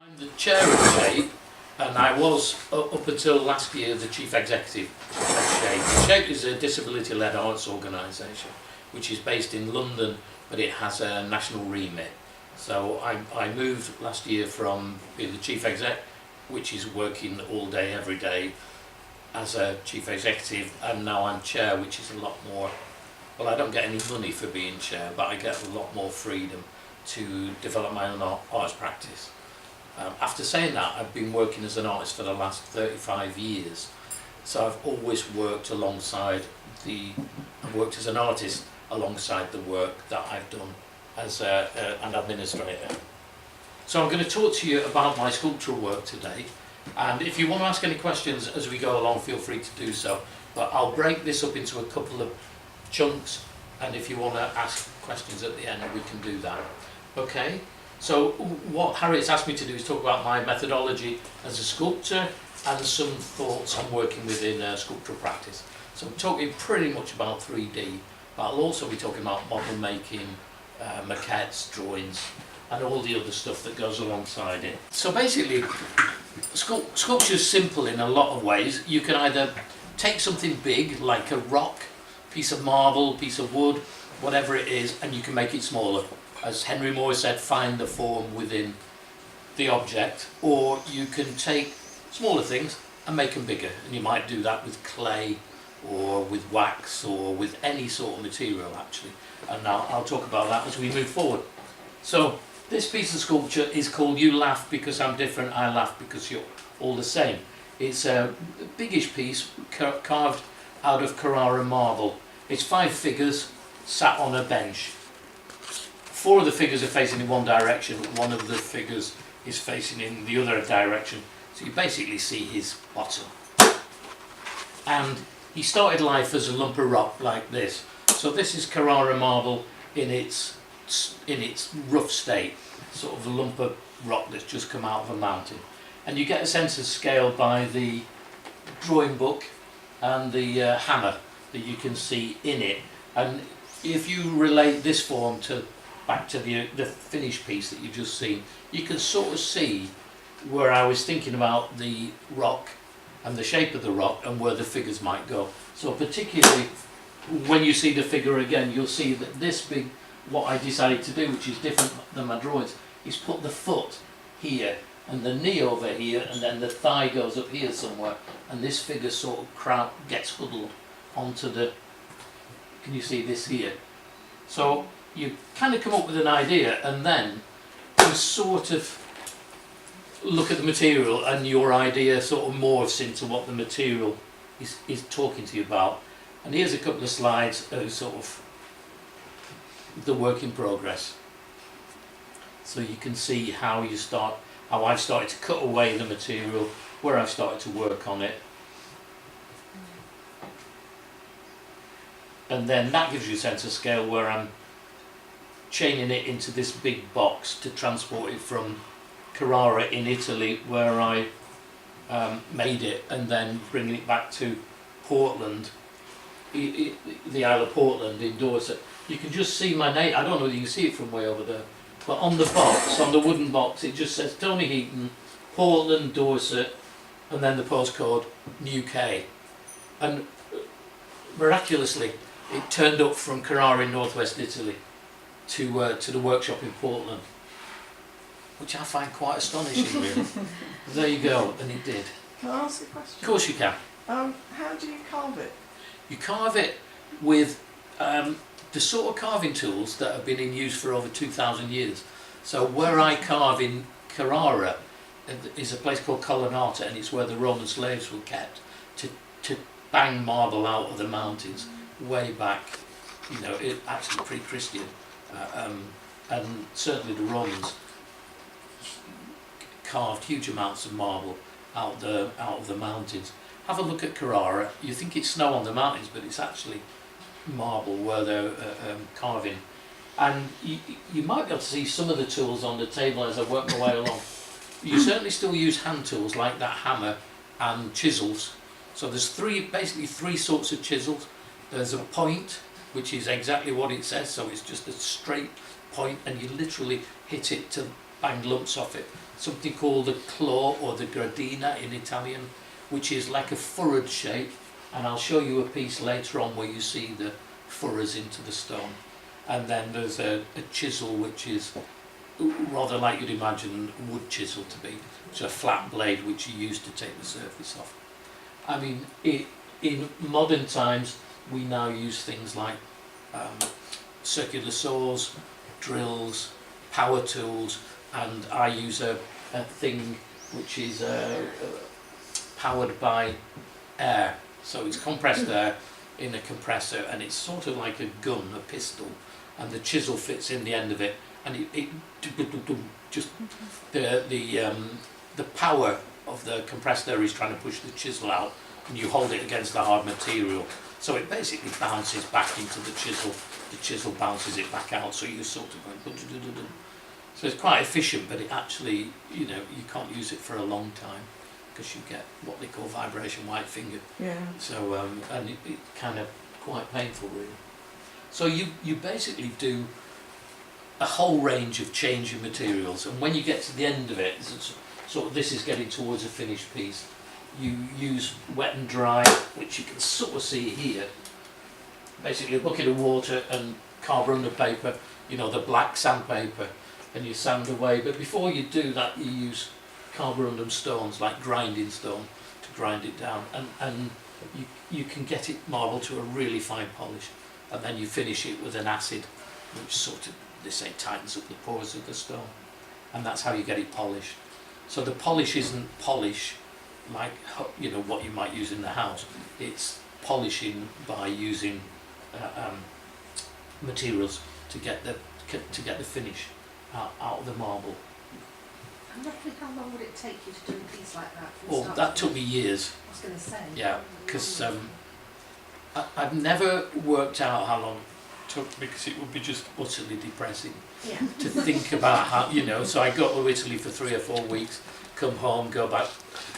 I'm the chair of SHAPE, and I was, up until last year, the chief executive of SHAPE. SHAPE is a disability-led arts organisation which is based in London, but it has a national remit. So I moved last year from being the chief exec, which is working all day, every day, as a chief executive, and now I'm chair, which is a lot more, well, I don't get any money for being chair, but I get a lot more freedom to develop my own arts practice. After saying that, I've been working as an artist for the last 35 years, so I've always worked alongside I've worked as an artist alongside the work that I've done as an administrator. So I'm going to talk to you about my sculptural work today, and if you want to ask any questions as we go along, feel free to do so, but I'll break this up into a couple of chunks, and if you want to ask questions at the end, we can do that. Okay? So what Harriet's asked me to do is talk about my methodology as a sculptor and some thoughts on working within sculptural practice. So I'm talking pretty much about 3D, but I'll also be talking about model making, maquettes, drawings, and all the other stuff that goes alongside it. So basically, sculpture is simple in a lot of ways. You can either take something big, like a rock, piece of marble, piece of wood, whatever it is, and you can make it smaller. As Henry Moore said, find the form within the object, or you can take smaller things and make them bigger, and you might do that with clay or with wax or with any sort of material actually, and now I'll talk about that as we move forward. So this piece of sculpture is called You Laugh Because I'm Different, I Laugh Because You're All the Same. It's a biggish piece carved out of Carrara marble. It's 5 figures sat on a bench. 4 of the figures are facing in one direction, one of the figures is facing in the other direction, so you basically see his bottom. And he started life as a lump of rock like this. So this is Carrara marble in its rough state, sort of a lump of rock that's just come out of a mountain. And you get a sense of scale by the drawing book and the hammer that you can see in it. And if you relate this form back to the finished piece that you've just seen, you can sort of see where I was thinking about the rock and the shape of the rock and where the figures might go. So particularly when you see the figure again, you'll see that this big, what I decided to do, which is different than my drawings, is put the foot here and the knee over here, and then the thigh goes up here somewhere, and this figure sort of gets huddled onto the, can you see this here? So you kind of come up with an idea, and then you sort of look at the material, and your idea sort of morphs into what the material is talking to you about. And here's a couple of slides of sort of the work in progress. So you can see how I've started to cut away the material, where I've started to work on it. And then that gives you a sense of scale where I'm chaining it into this big box to transport it from Carrara in Italy, where I made it, and then bringing it back to Portland, the Isle of Portland in Dorset. You can just see my name. I don't know whether you can see it from way over there, but on the box, on the wooden box, it just says Tony Heaton, Portland, Dorset, and then the postcode UK. And miraculously, it turned up from Carrara in northwest Italy to the workshop in Portland, which I find quite astonishing, really. There you go, and it did. Can I ask a question? Of course you can. How do you carve it? You carve it with the sort of carving tools that have been in use for over 2,000 years. So where I carve in Carrara is a place called Colonnata, and it's where the Roman slaves were kept to bang marble out of the mountains way back, actually pre-Christian. And certainly the Romans carved huge amounts of marble out of the mountains. Have a look at Carrara. You think it's snow on the mountains, but it's actually marble where they're carving. And you might be able to see some of the tools on the table as I work my way along. You certainly still use hand tools like that hammer and chisels. So there's basically three sorts of chisels. There's a point, which is exactly what it says, so it's just a straight point, and you literally hit it to bang lumps off it. Something called the claw or the gradina in Italian, which is like a furrowed shape, and I'll show you a piece later on where you see the furrows into the stone. And then there's a chisel, which is rather like you'd imagine a wood chisel to be. It's a flat blade which you use to take the surface off. I mean, in modern times we now use things like circular saws, drills, power tools, and I use a thing which is powered by air. So it's compressed air in a compressor, and it's sort of like a gun, a pistol, and the chisel fits in the end of it, and it just the power of the compressed air is trying to push the chisel out, and you hold it against the hard material, so it basically bounces back into the chisel bounces it back out, so you sort of going, so it's quite efficient, but it actually, you know, you can't use it for a long time because you get what they call vibration white finger. Yeah. So and it kind of quite painful really. So you basically do a whole range of changing materials, and when you get to the end of it, sort of this is getting towards a finished piece, you use wet and dry, which you can sort of see here. Basically a bucket of water and carborundum paper, you know, the black sandpaper, and you sand away. But before you do that, you use carborundum stones, like grinding stone, to grind it down, and you can get it marble to a really fine polish, and then you finish it with an acid which sort of, they say, tightens up the pores of the stone, and that's how you get it polished. So the polish isn't polish like, you know, what you might use in the house. It's polishing by using materials to get the finish out of the marble. And roughly how long would it take you to do a piece like that? Well, that took me years. I was going to say. Yeah, because I've never worked out how long it took, because it would be just utterly depressing Yeah. to think about how, you know. So I go to Italy for 3 or 4 weeks, come home, go back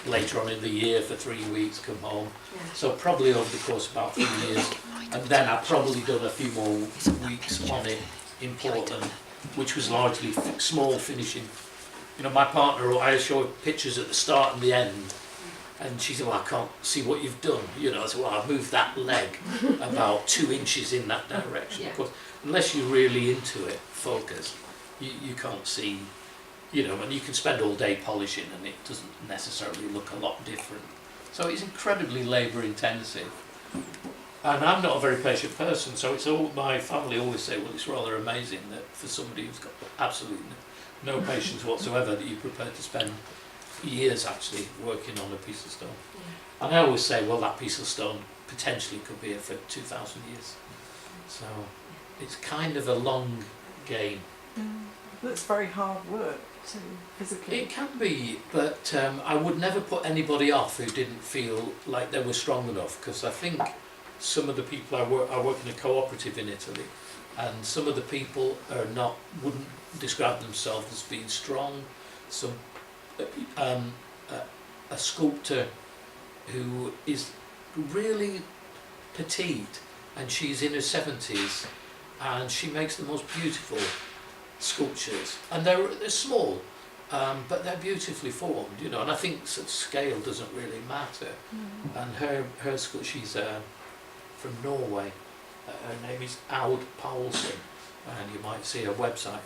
later on in the year for 3 weeks, come home. Yeah. So probably over the course of about 3 years, and then I've probably done a few more weeks on it in Portland, which was largely small finishing. You know, my partner, I show her pictures at the start and the end, and she said, well, I can't see what you've done. You know, I said, well, I've moved that leg about 2 inches in that direction. Yeah. Of course, unless you're really into it, focus, you can't see, you know, and you can spend all day polishing and it doesn't necessarily look a lot different. So it's incredibly labour intensive. And I'm not a very patient person, so it's all, my family always say, well, it's rather amazing that for somebody who's got absolutely no patience whatsoever, that you're prepared to spend years actually working on a piece of stone. Yeah. And I always say, well, that piece of stone potentially could be here for 2,000 years. So it's kind of a long game. That's very hard work to physically. It can be, but I would never put anybody off who didn't feel like they were strong enough, because I think some of the people I work in a cooperative in Italy, and some of the people wouldn't describe themselves as being strong. Some a sculptor who is really petite, and she's in her 70s, and she makes the most beautiful sculptures, and they're small, but they're beautifully formed, you know. And I think scale doesn't really matter. And her sculpture, she's from Norway. Her name is Aud Paulsen, and you might see her website.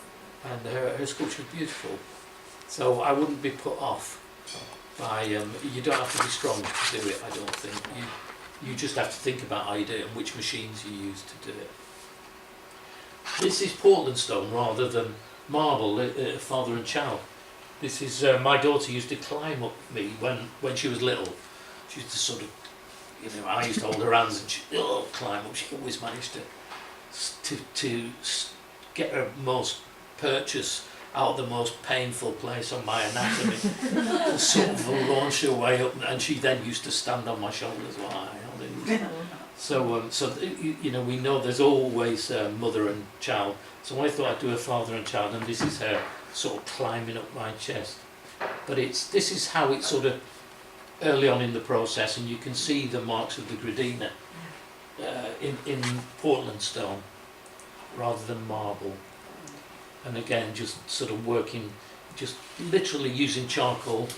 And her sculpture is beautiful. So I wouldn't be put off by. You don't have to be strong to do it. I don't think. You just have to think about how you do it and which machines you use to do it. This is Portland stone rather than marble, father and child. This is, my daughter used to climb up me when she was little. She used to sort of, you know, I used to hold her hands and she'd climb up. She always managed to get her most purchase out of the most painful place on my anatomy. Sort of launch her way up, and she then used to stand on my shoulders while I held her. So, you know, we know there's always mother and child. So I thought I'd do a father and child, and this is her sort of climbing up my chest. But this is how it's sort of early on in the process, and you can see the marks of the gradina in Portland stone rather than marble. And again, just sort of working just literally using charcoal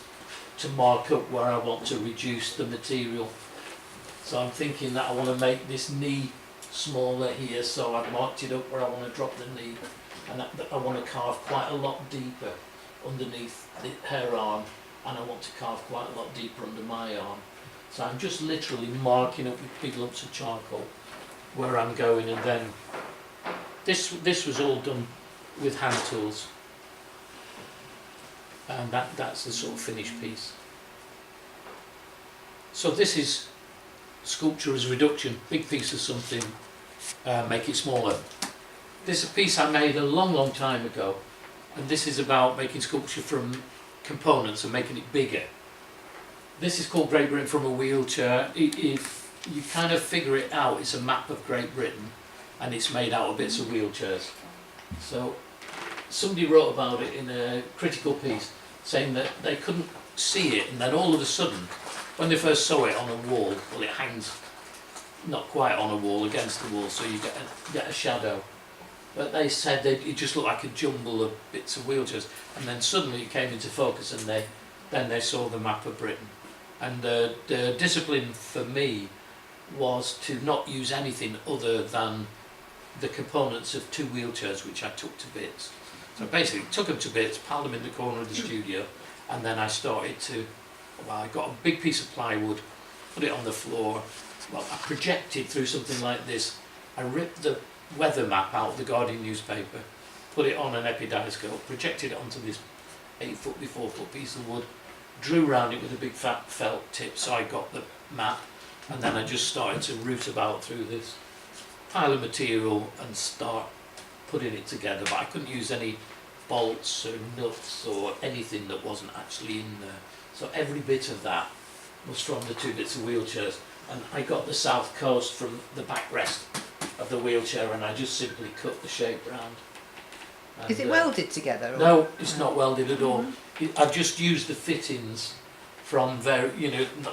to mark up where I want to reduce the material. So I'm thinking that I want to make this knee smaller here, so I've marked it up where I want to drop the knee, and that I want to carve quite a lot deeper underneath her arm, and I want to carve quite a lot deeper under my arm. So I'm just literally marking up with big lumps of charcoal where I'm going, and then this was all done with hand tools, and that's the sort of finished piece. So this is sculpture as reduction, big piece of something, make it smaller. This is a piece I made a long time ago, and this is about making sculpture from components and making it bigger. This is called Great Britain from a Wheelchair. If you kind of figure it out, it's a map of Great Britain, and it's made out of bits of wheelchairs. So somebody wrote about it in a critical piece, saying that they couldn't see it, and then all of a sudden, when they first saw it on a wall, well, it hangs not quite on a wall, against the wall, so you get a shadow. But they said it just looked like a jumble of bits of wheelchairs, and then suddenly it came into focus, and then they saw the map of Britain. And the discipline for me was to not use anything other than the components of two wheelchairs, which I took to bits. So basically took them to bits, piled them in the corner of the studio, and then I started to, well, I got a big piece of plywood, put it on the floor. Well, I projected through something like this. I ripped the weather map out of the Guardian newspaper, put it on an epidiscope, projected it onto this 8 by 4 foot piece of wood, drew around it with a big fat felt tip, so I got the map, and then I just started to root about through this pile of material and start putting it together. But I couldn't use any bolts or nuts or anything that wasn't actually in there. So every bit of that was from the two bits of wheelchairs, and I got the south coast from the backrest of the wheelchair, and I just simply cut the shape round. And, Is it welded together? Or? No, it's not welded at all. I've just used the fittings from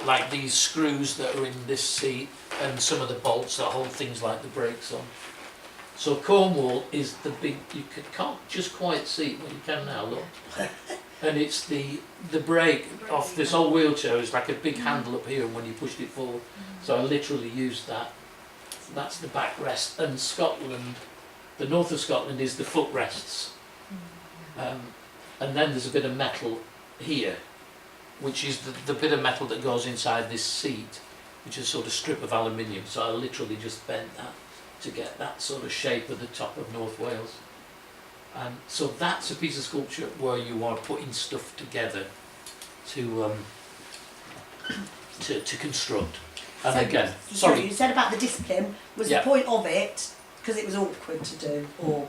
like these screws that are in this seat, and some of the bolts that hold things like the brakes on. So Cornwall is the big, can't just quite see it, but you can now, look. And it's the brake off this old wheelchair is like a big handle up here, and when you pushed it forward. So I literally used that. That's the backrest. And Scotland, the north of Scotland is the footrests. And then there's a bit of metal here, which is the bit of metal that goes inside this seat, which is a sort of strip of aluminium. So I literally just bent that to get that sort of shape at the top of North Wales. And so that's a piece of sculpture where you are putting stuff together to construct. And So, again, sorry, you said about the discipline. Was Yeah. the point of it because it was awkward to do, or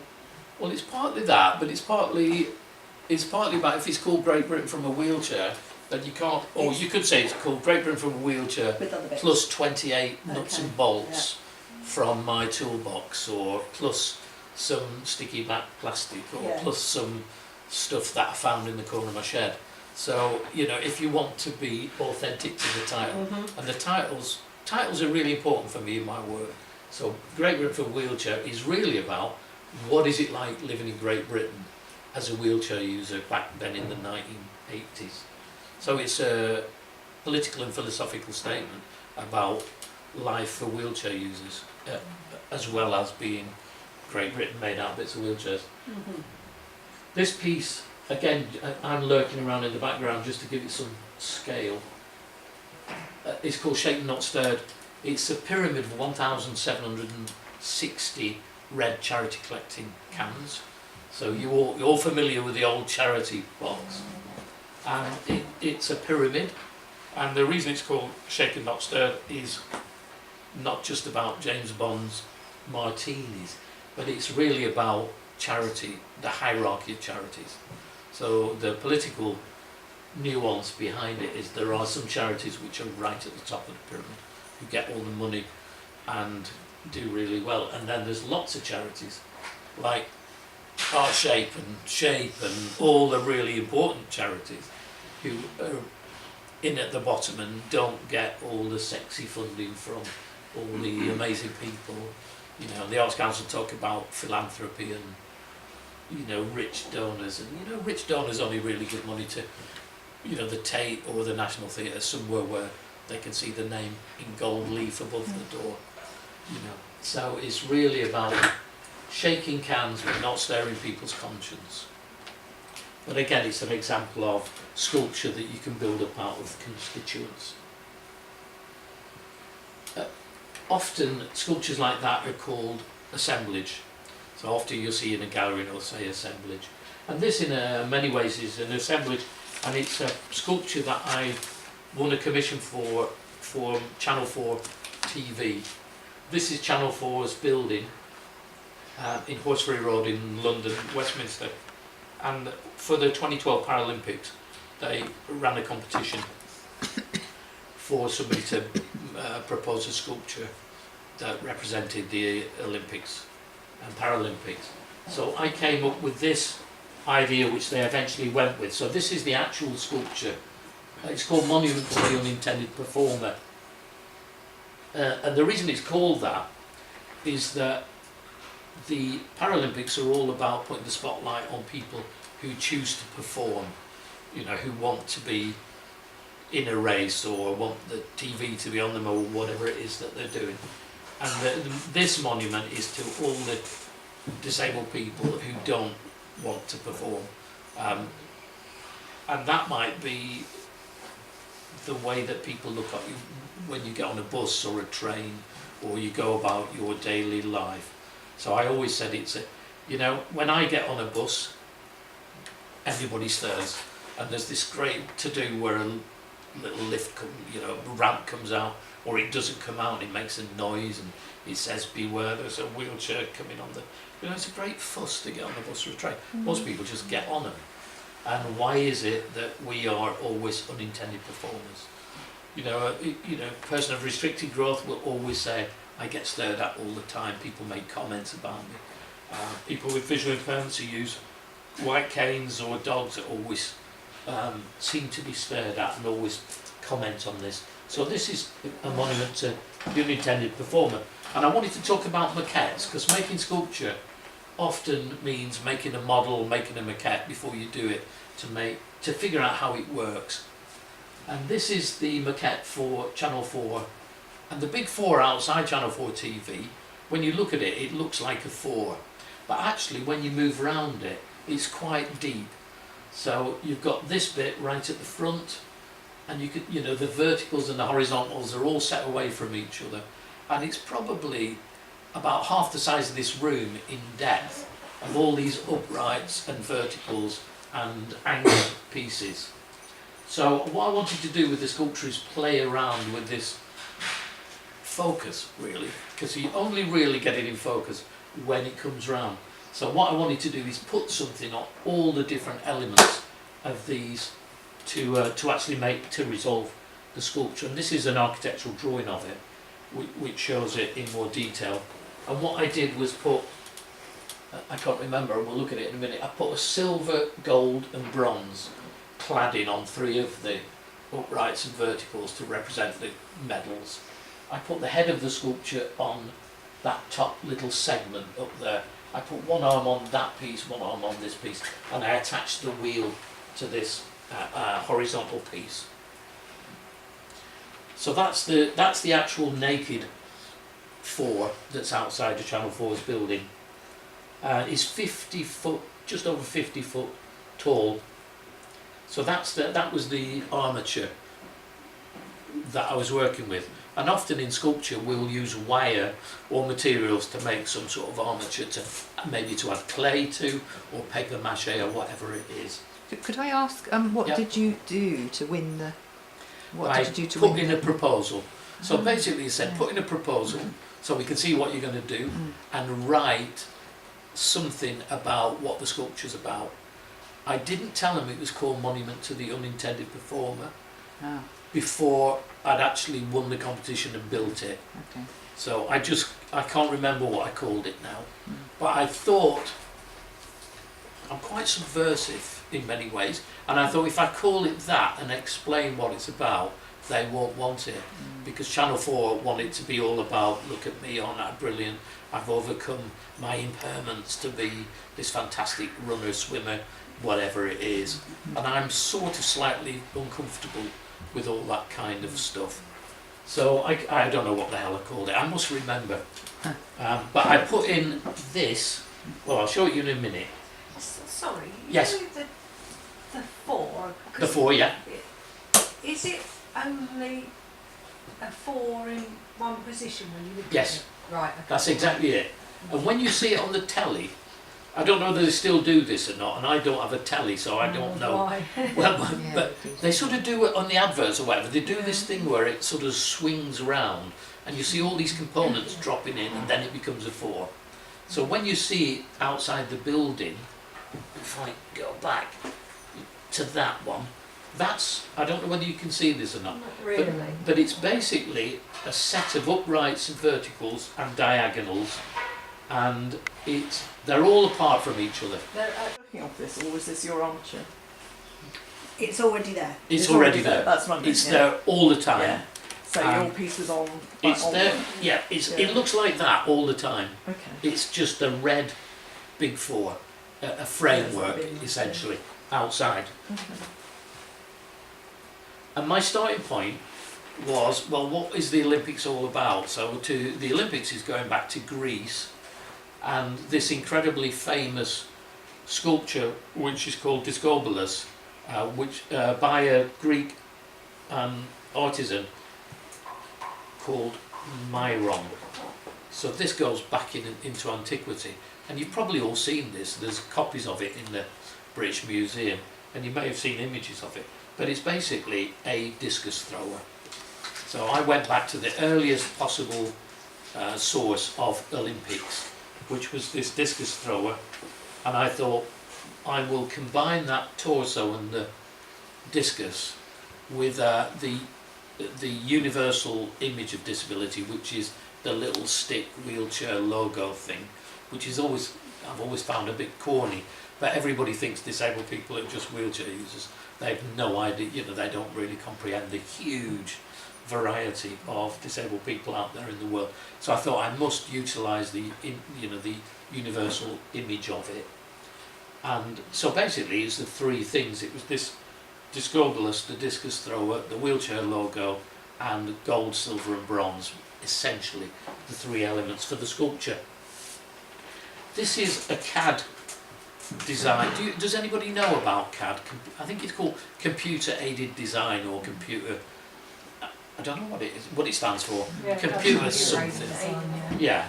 well, it's partly that, but it's partly about if it's called Great Britain from a Wheelchair, then you can't, or you could say it's called Great Britain from a Wheelchair with other bits? plus 28 nuts Okay, and bolts from my toolbox, or plus some sticky back plastic, or Yeah. plus some stuff that I found in the corner of my shed. So, if you want to be authentic to the title, and the titles are really important for me in my work. So Great Britain for a Wheelchair is really about what is it like living in Great Britain as a wheelchair user back then in the 1980s. So it's a political and philosophical statement about life for wheelchair users, as well as being Great Britain made out of bits of wheelchairs. This piece, again, I'm lurking around in the background just to give it some scale. It's called Shaken Not Stirred. It's a pyramid of 1,760 red charity collecting cans. So you're all familiar with the old charity box. And it's a pyramid. And the reason it's called Shaken Not Stirred is not just about James Bond's martinis, but it's really about charity, the hierarchy of charities. So the political nuance behind it is there are some charities which are right at the top of the pyramid, who get all the money and do really well. And then there's lots of charities like Heart Shape and all the really important charities who are in at the bottom and don't get all the sexy funding from all the amazing people. The Arts Council talk about philanthropy and you know, rich donors, and you know, rich donors only really give money to, you know, the Tate or the National Theatre, somewhere where they can see the name in gold leaf above the door, you know. So it's really about shaking cans but not stirring people's conscience. But again, it's an example of sculpture that you can build up out of constituents. Often sculptures like that are called assemblage. So often you'll see in a gallery it'll say assemblage. And this in many ways is an assemblage, and it's a sculpture that I won a commission for Channel 4 TV. This is Channel 4's building in Horseferry Road in London, Westminster. And for the 2012 Paralympics, they ran a competition for somebody to propose a sculpture that represented the Olympics and Paralympics. So I came up with this idea, which they eventually went with. So this is the actual sculpture. It's called Monument to the Unintended Performer. And the reason it's called that is that the Paralympics are all about putting the spotlight on people who choose to perform, you know, who want to be in a race or want the TV to be on them or whatever it is that they're doing. And this monument is to all the disabled people who don't want to perform. And that might be the way that people look at you when you get on a bus or a train or you go about your daily life. So I always said it's a, you know, when I get on a bus, everybody stirs, and there's this great to-do where a little lift, ramp comes out, or it doesn't come out, it makes a noise and it says beware, there's a wheelchair coming on the, you know, it's a great fuss to get on a bus or a train. Most people just get on them. And why is it that we are always unintended performers? You know, a person of restricted growth will always say, I get stared at all the time, people make comments about me. People with visual impairments who use white canes or dogs that always seem to be stared at and always comment on this. So this is a monument to the unintended performer. And I wanted to talk about maquettes, because making sculpture often means making a model, making a maquette before you do it, to figure out how it works. And this is the maquette for Channel 4. And the big 4 outside Channel 4 TV, when you look at it, it looks like a 4. But actually, when you move around it, it's quite deep. So you've got this bit right at the front, and you could, you know, the verticals and the horizontals are all set away from each other. And it's probably about half the size of this room in depth of all these uprights and verticals and angled pieces. So what I wanted to do with the sculpture is play around with this focus, really, because you only really get it in focus when it comes round. So what I wanted to do is put something on all the different elements of these to resolve the sculpture. And this is an architectural drawing of it, which shows it in more detail. And what I did was put, I can't remember, we'll look at it in a minute, I put a silver, gold and bronze cladding on 3 of the uprights and verticals to represent the medals. I put the head of the sculpture on that top little segment up there. I put one arm on that piece, one arm on this piece, and I attached the wheel to this horizontal piece. So that's the actual naked 4 that's outside the Channel 4's building. It's 50 foot, just over 50 foot tall. So that was the armature that I was working with. And often in sculpture we'll use wire or materials to make some sort of armature, to maybe to add clay to, or paper mache or whatever it is. Could I ask, what did you do to win the? I put in a proposal. So basically, you said put in a proposal so we can see what you're going to do, and write something about what the sculpture's about. I didn't tell them it was called Monument to the Unintended Performer before I'd actually won the competition and built it. Okay. So I can't remember what I called it now, but I thought I'm quite subversive in many ways, and I thought if I call it that and explain what it's about, they won't want it, because Channel 4 want it to be all about, look at me, aren't I brilliant, I've overcome my impairments to be this fantastic runner, swimmer, whatever it is. And I'm sort of slightly uncomfortable with all that kind of stuff. So I don't know what the hell I called it, I must remember. But I put in this, well, I'll show it you in a minute. Sorry, you Yes. know the 4. The 4, yeah. Is it only a 4 in one position when you look Yes. at it? Right, okay. That's exactly it. And when you see it on the telly, I don't know whether they still do this or not, and I don't have a telly, so I don't know. Why? Well, Yeah, but they sort of do it on the adverts or whatever. They do this thing where it sort of swings round, and you see all these components dropping in, and then it becomes a 4. So when you see it outside the building, if I go back to that one, that's, I don't know whether you can see this or not, Not really. but it's basically a set of uprights and verticals and diagonals, and they're all apart from each other. Looking off this, or was this your armature? It's already there. It's already there. That's what I mean, It's yeah. there all the time. Yeah. So your piece was on. It's on there. one. Yeah. Yeah. It looks like that all the time. Okay. It's just a red big 4, a framework Yeah, it's a big, essentially outside. Okay. And my starting point was, well, what is the Olympics all about? So the Olympics is going back to Greece, and this incredibly famous sculpture, which is called Discobolus, which by a Greek artisan called Myron. So this goes back into antiquity, and you've probably all seen this. There's copies of it in the British Museum, and you may have seen images of it. But it's basically a discus thrower. So I went back to the earliest possible source of Olympics, which was this discus thrower, and I thought I will combine that torso and the discus with the universal image of disability, which is the little stick wheelchair logo thing, which is I've always found a bit corny, but everybody thinks disabled people are just wheelchair users. They have no idea, they don't really comprehend the huge variety of disabled people out there in the world. So I thought I must utilise the universal image of it. And so basically it's the 3 things. It was this Discobolus, the discus thrower, the wheelchair logo, and gold, silver and bronze, essentially the 3 elements for the sculpture. This is a CAD design. Does anybody know about CAD? I think it's called computer aided design, or computer, I don't know what it stands for. Yeah, Computer something. Yeah.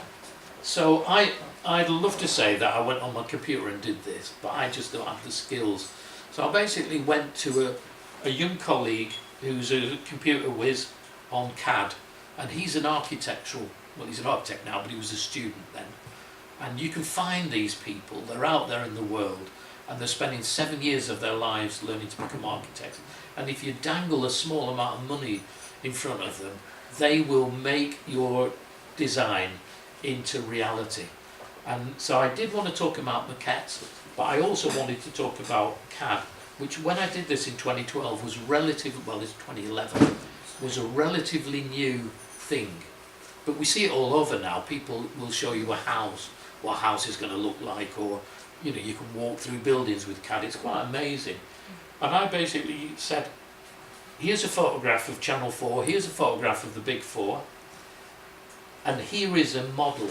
So I'd love to say that I went on my computer and did this, but I just don't have the skills. So I basically went to a young colleague who's a computer whiz on CAD, and he's an architectural, well, he's an architect now, but he was a student then. And you can find these people, they're out there in the world, and they're spending 7 years of their lives learning to become architects. And if you dangle a small amount of money in front of them, they will make your design into reality. And so I did want to talk about maquettes, but I also wanted to talk about CAD, which when I did this in 2012 was it's 2011, was a relatively new thing. But we see it all over now. People will show you a house, what a house is going to look like, or you can walk through buildings with CAD. It's quite amazing. And I basically said, here's a photograph of Channel 4, here's a photograph of the Big 4, and here is a model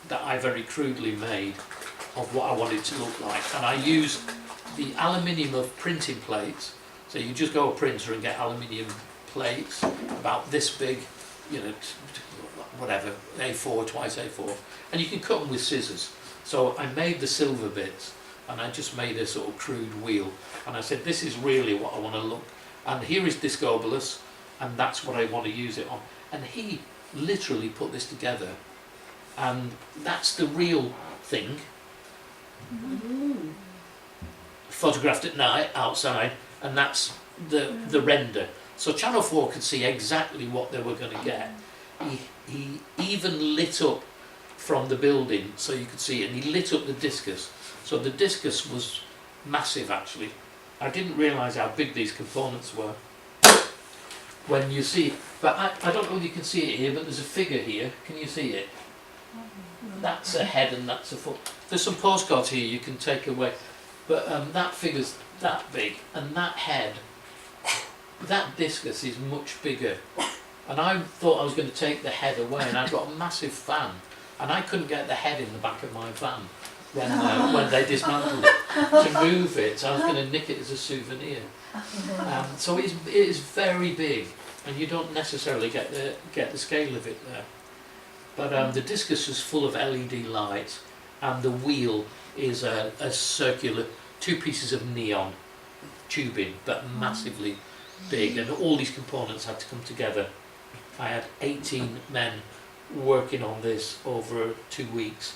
that I very crudely made of what I wanted it to look like. And I used the aluminium of printing plates. So you just go to a printer and get aluminium plates about this big, whatever, A4, twice A4, and you can cut them with scissors. So I made the silver bits, and I just made a sort of crude wheel, and I said, this is really what I want to look, and here is Discobolus, and that's what I want to use it on. And he literally put this together, and that's the real thing, photographed at night outside, and that's the render. So Channel 4 could see exactly what they were going to get. He even lit up from the building, so you could see it, and he lit up the discus. So the discus was massive, actually. I didn't realise how big these components were. when you see, but I don't know whether you can see it here, but there's a figure here. Can you see it? That's a head and that's a foot. There's some postcards here you can take away, but that figure's that big, and that head, that discus is much bigger. And I thought I was going to take the head away, and I've got a massive fan, and I couldn't get the head in the back of my van when they dismantled it to move it. So I was going to nick it as a souvenir. So it is very big, and you don't necessarily get the scale of it there. But the discus is full of LED lights, and the wheel is a circular, 2 pieces of neon tubing, but massively big, and all these components had to come together. I had 18 men working on this over 2 weeks,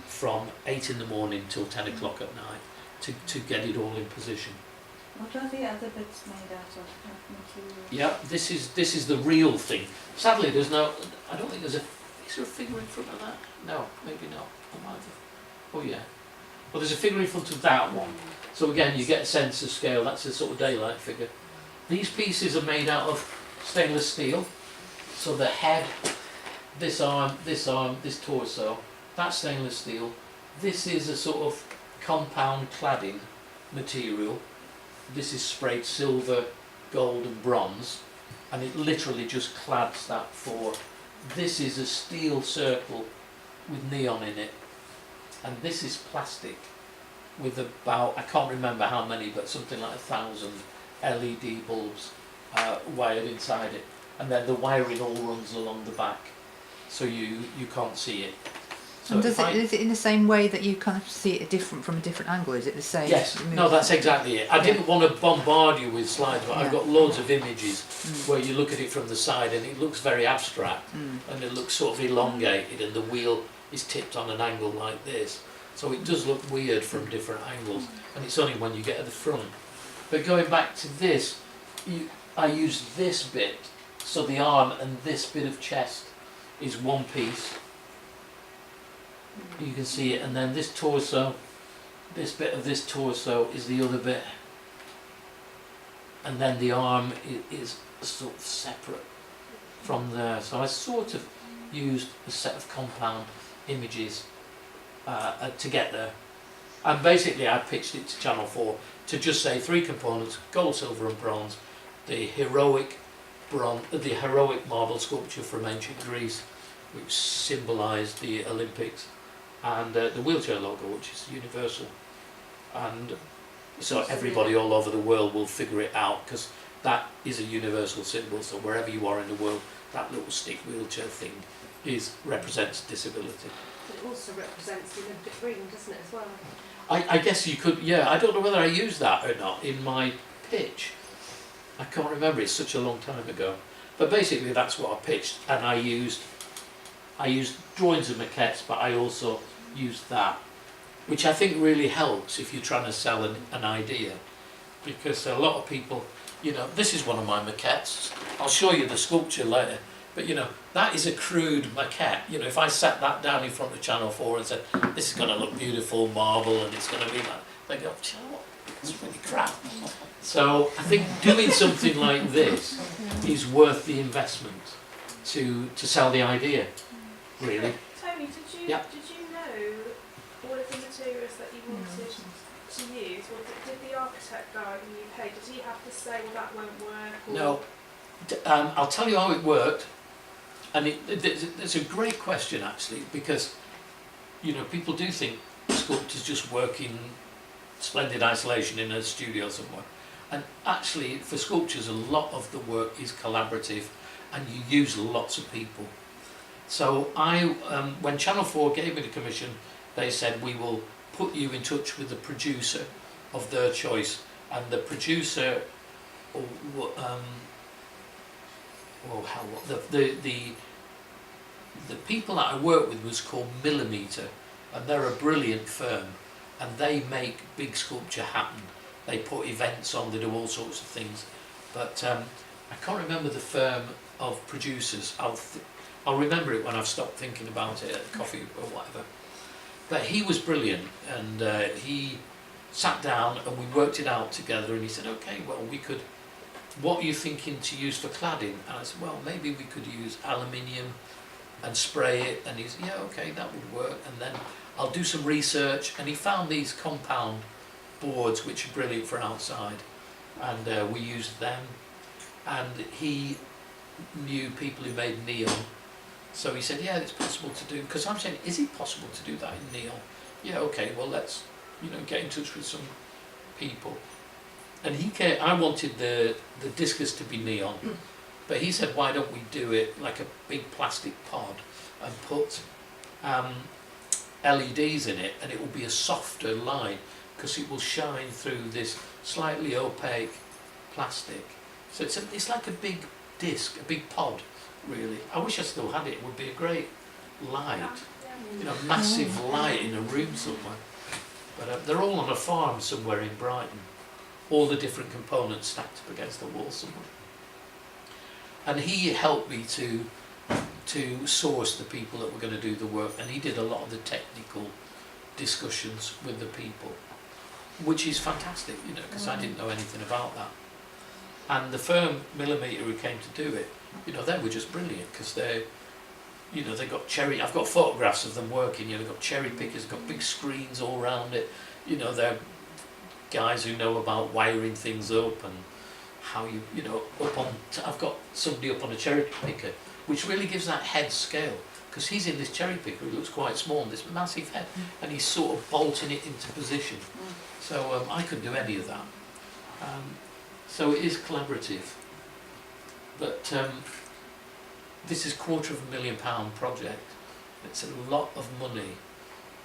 from 8 in the morning till 10 o'clock at night, to get it all in position. What are the other bits made out of? What material? Yeah, this is the real thing. Sadly, there's no. I don't think there's a. Is there a figure in front of that? No, maybe not. I might have. Oh yeah. Well, there's a figure in front of that one. So again, you get a sense of scale. That's a sort of daylight figure. These pieces are made out of stainless steel. So the head, this arm, this torso, that's stainless steel. This is a sort of compound cladding material. This is sprayed silver, gold and bronze, and it literally just clads that for. This is a steel circle with neon in it, and this is plastic with about, I can't remember how many, but something like 1,000 LED bulbs wired inside it, and then the wiring all runs along the back, so you can't see it. So and is it in the same way that you kind of see it different from a different angle? Is it the same? Yes, no, that's exactly it. I didn't want to bombard you with slides, but I've got loads of images where you look at it from the side and it looks very abstract, and it looks sort of elongated, and the wheel is tipped on an angle like this. So it does look weird from different angles, and it's only when you get at the front. But going back to this, I used this bit, so the arm and this bit of chest is one piece. You can see it, and then this torso, this bit of this torso is the other bit, and then the arm is sort of separate from there. So I sort of used a set of compound images to get there, and basically I pitched it to Channel 4 to just say 3 components: gold, silver and bronze, the heroic marble sculpture from ancient Greece, which symbolised the Olympics, and the wheelchair logo, which is universal, and so everybody all over the world will figure it out, because that is a universal symbol. So wherever you are in the world, that little stick wheelchair thing represents disability. It also represents the Olympic ring, doesn't it, as well? I guess you could, yeah. I don't know whether I used that or not in my pitch. I can't remember, it's such a long time ago. But basically that's what I pitched, and I used drawings and maquettes, but I also used that, which I think really helps if you're trying to sell an idea, because a lot of people, this is one of my maquettes. I'll show you the sculpture later, but that is a crude maquette. If I sat that down in front of Channel 4 and said, this is going to look beautiful, marble, and it's going to be like, they go, you know what, it's really crap. So I think doing something like this is worth the investment to sell the idea. Really? Tony, did you know all of the materials that you wanted to use? Or did the architect guy who you paid, did he have to say, well, that won't work? Or? No. I'll tell you how it worked, and it's a great question actually, because people do think sculptors just work in splendid isolation in a studio somewhere, and actually for sculptures a lot of the work is collaborative, and you use lots of people. So when Channel 4 gave me the commission, they said, we will put you in touch with the producer of their choice, and the producer, the people that I worked with was called Millimeter, and they're a brilliant firm, and they make big sculpture happen. They put events on, they do all sorts of things, but I can't remember the firm of producers. I'll remember it when I've stopped thinking about it at coffee or whatever. But he was brilliant, and he sat down and we worked it out together, and he said, okay, well, we could what are you thinking to use for cladding? And I said, well, maybe we could use aluminium and spray it. And he said, yeah, okay, that would work. And then I'll do some research. And he found these compound boards which are brilliant for outside, and we used them. And he knew people who made neon, so he said, yeah, it's possible to do. Because I'm saying, is it possible to do that in neon? Yeah, okay, well, let's get in touch with some people. And he came, I wanted the discus to be neon, but he said, why don't we do it like a big plastic pod and put LEDs in it, and it will be a softer light because it will shine through this slightly opaque plastic. So it's like a big disc, a big pod, really. I wish I still had it. It would be a great light, massive light in a room somewhere. But they're all on a farm somewhere in Brighton. All the different components stacked up against the wall somewhere. And he helped me to source the people that were going to do the work, and he did a lot of the technical discussions with the people, which is fantastic, because I didn't know anything about that. And the firm Millimeter who came to do it, they were just brilliant, because they got I've got photographs of them working, they've got cherry pickers, they've got big screens all around it, they're guys who know about wiring things up and how I've got somebody up on a cherry picker, which really gives that head scale, because he's in this cherry picker, it looks quite small, and this massive head, and he's sort of bolting it into position. So I couldn't do any of that. So it is collaborative, but this is £250,000 project. It's a lot of money,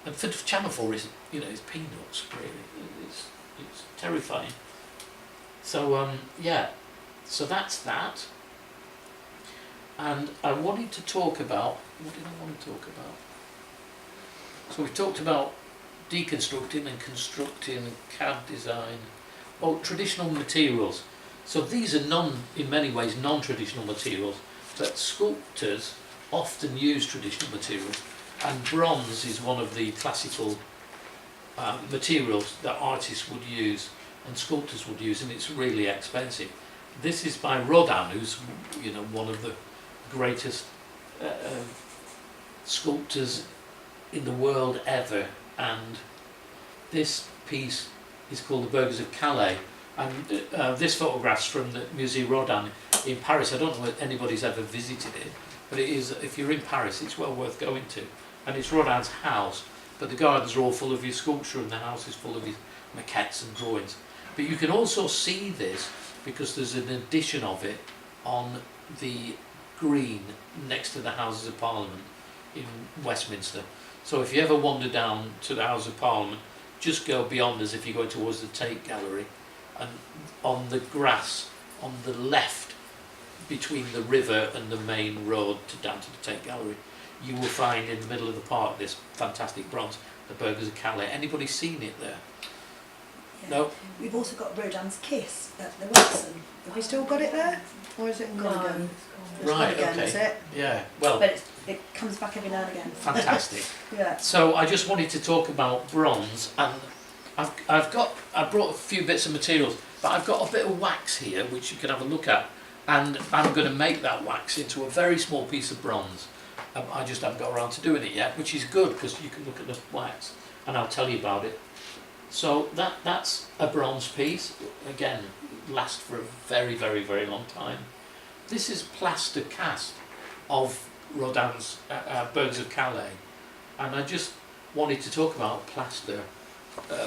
and for Channel 4 is it's peanuts really. It's terrifying. So so that's that. And I wanted to talk about, what did I want to talk about? So we've talked about deconstructing and constructing, CAD design. Oh, traditional materials. So these are in many ways non-traditional materials, but sculptors often use traditional materials, and bronze is one of the classical materials that artists would use and sculptors would use, and it's really expensive. This is by Rodin, who's one of the greatest sculptors in the world ever, and this piece is called the Burghers of Calais, and this photograph's from the Musée Rodin in Paris. I don't know if anybody's ever visited it, but it is, if you're in Paris, it's well worth going to. And it's Rodin's house, but the gardens are all full of his sculpture and the house is full of his maquettes and drawings. But you can also see this because there's an edition of it on the green next to the Houses of Parliament in Westminster. So if you ever wander down to the House of Parliament, just go beyond as if you're going towards the Tate Gallery, and on the grass on the left between the river and the main road down to the Tate Gallery, you will find in the middle of the park this fantastic bronze, the Burghers of Calais. Anybody seen it there? Yeah. No? We've also got Rodin's Kiss at the Wilson. Have we still got it there? Or is it gone again? It's gone Right, again, okay. is it? Yeah, well, But it comes back every now and again. fantastic. Yeah. So I just wanted to talk about bronze, and I brought a few bits of materials, but I've got a bit of wax here which you can have a look at, and I'm going to make that wax into a very small piece of bronze. I just haven't got around to doing it yet, which is good because you can look at the wax and I'll tell you about it. So that's a bronze piece, again, lasts for a very, very, very long time. This is plaster cast of Rodin's Burghers of Calais, and I just wanted to talk about plaster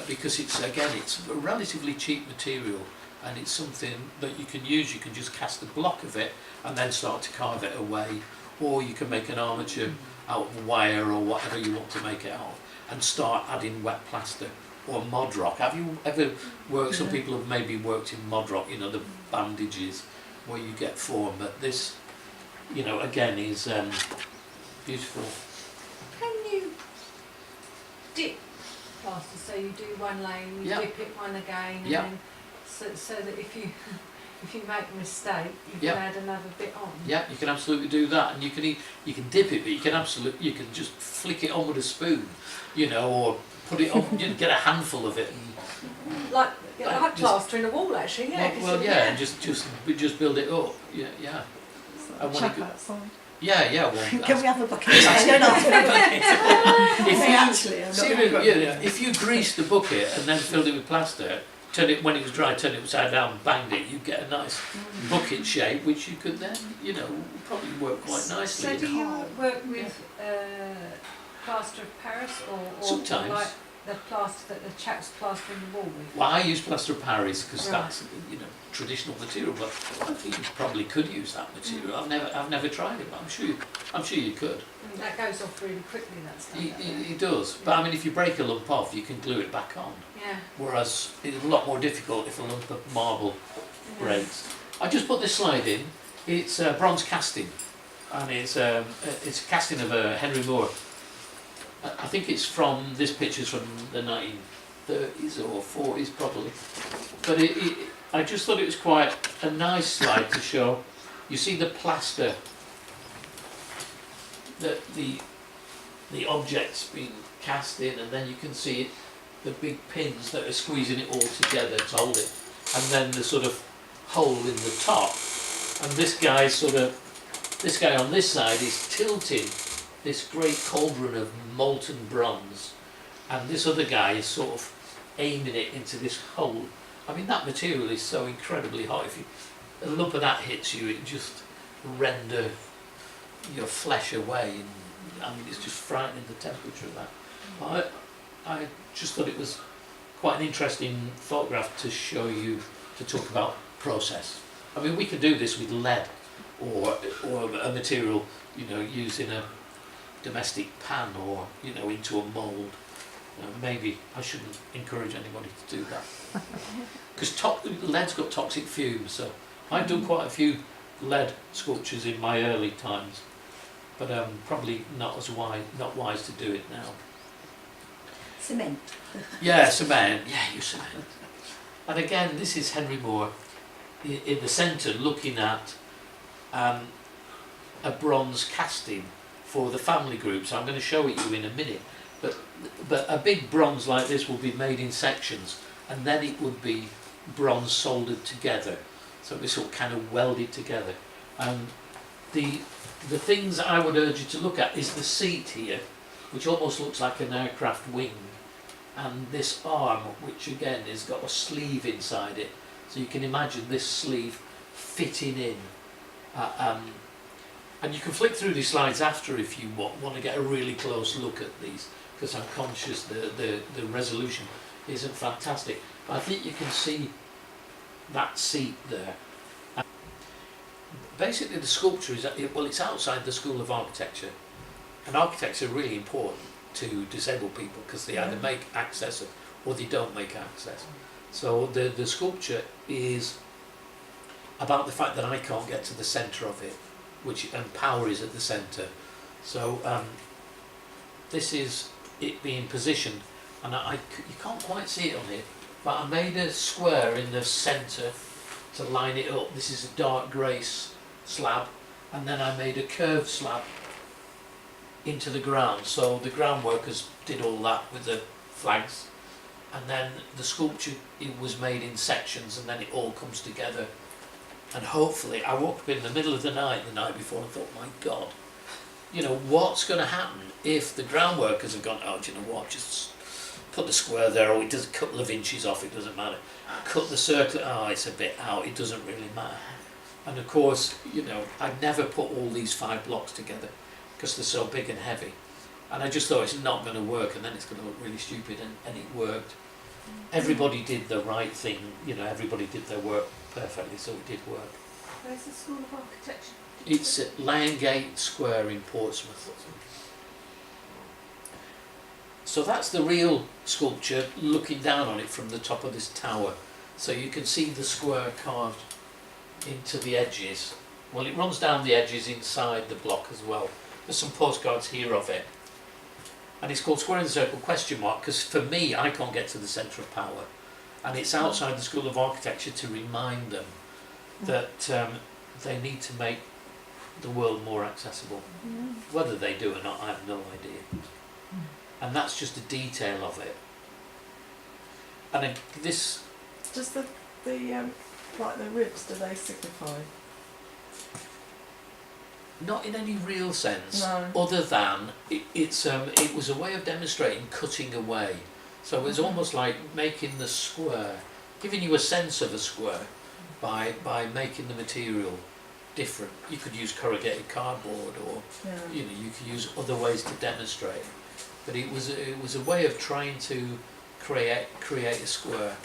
because it's a relatively cheap material, and it's something that you can use. You can just cast a block of it and then start to carve it away, or you can make an armature out of wire or whatever you want to make it out of and start adding wet plaster or mod rock. Have you ever worked, some people have maybe worked in mod rock, the bandages where you get form, but this, again is beautiful. Can you dip plaster, so you do one lane, you Yeah. dip it one again, and Yeah. then so that if you make a mistake, you Yeah. can add another bit on. Yeah, you can absolutely do that, and you can dip it, but you can just flick it on with a spoon, or put it on. You get a handful of it and Like, Like I have just- plastering a wall actually, yeah. Well, yeah, and just build it up. Yeah. It's I like wanna chuck go- outside. Yeah. Well, Can we have a bucket? I don't ask for a bucket. if you Actually, I'm not seriously, gonna- yeah, if you greased the bucket and then filled it with plaster, turn it when it was dry, turn it upside down, banged it, you'd get a nice bucket shape, which you could then, probably work quite nicely. So do you work with plaster of Paris or Sometimes. like the plaster that the chaps plastering the wall with? Well, I use plaster of Paris because Right. that's traditional material, but I think you probably could use that material. I've never tried it, but I'm sure you could. And that goes off really quickly, that stuff. doesn't it? It does, but I mean, if you break a lump off, you can glue it back on. Yeah. Whereas it's a lot more difficult if a lump of marble breaks. I just put this slide in. It's a bronze casting, and it's a casting of Henry Moore. I think it's from, this picture's from the 1930s or 40s probably. But I just thought it was quite a nice slide to show. You see the plaster, the objects being cast in, and then you can see the big pins that are squeezing it all together to hold it, and then the sort of hole in the top. And this guy on this side is tilting this great cauldron of molten bronze, and this other guy is sort of aiming it into this hole. I mean, that material is so incredibly hot. If a lump of that hits you, it just render your flesh away, and I mean, it's just frightening, the temperature of that. I just thought it was quite an interesting photograph to show you, to talk about process. I mean, we could do this with lead or a material, used in a domestic pan or, into a mould. Maybe I shouldn't encourage anybody to do that. Because lead's got toxic fumes, so I've done quite a few lead sculptures in my early times, but probably not wise to do it now. Cement. Yeah, cement. Yeah, use cement. And again, this is Henry Moore in the centre, looking at a bronze casting for the family group. So I'm going to show it you in a minute. But a big bronze like this will be made in sections, and then it would be bronze soldered together. So this all kind of welded together. And the things I would urge you to look at is the seat here, which almost looks like an aircraft wing, and this arm, which again has got a sleeve inside it. So you can imagine this sleeve fitting in. And you can flick through these slides after if you want to get a really close look at these, because I'm conscious the resolution isn't fantastic. But I think you can see that seat there. And basically the sculpture is, it's outside the School of Architecture. And architects are really important to disabled people because they either make access or they don't make access. So the sculpture is about the fact that I can't get to the centre of it, and power is at the centre. So this is it being positioned, and you can't quite see it on here, but I made a square in the centre to line it up. This is a dark grey slab, and then I made a curved slab into the ground. So the ground workers did all that with the flags, and then the sculpture, it was made in sections, and then it all comes together. And hopefully, I woke up in the middle of the night before and thought, my God, what's going to happen if the ground workers have gone, oh, do you know what, just put the square there, or it does a couple of inches off, it doesn't matter. Cut the circle, oh, it's a bit out, it doesn't really matter. And of course, I'd never put all these 5 blocks together because they're so big and heavy. And I just thought it's not going to work, and then it's going to look really stupid, and it worked. Everybody did the right thing, everybody did their work perfectly, so it did work. Where's the School of Architecture? It's at Lyongate Square in Portsmouth. So that's the real sculpture, looking down on it from the top of this tower. So you can see the square carved into the edges. Well, it runs down the edges inside the block as well. There's some postcards here of it. And it's called Square in the Circle ? Because for me, I can't get to the centre of power. And it's outside the School of Architecture to remind them that they need to make the world more accessible. Whether they do or not, I have no idea. And that's just a detail of it. And this, Does the like the ribs, do they signify? not in any real sense, No. other than it was a way of demonstrating cutting away. So it was almost like making the square, giving you a sense of a square by making the material different. You could use corrugated cardboard, or Yeah. you could use other ways to demonstrate. But it was a way of trying to create a square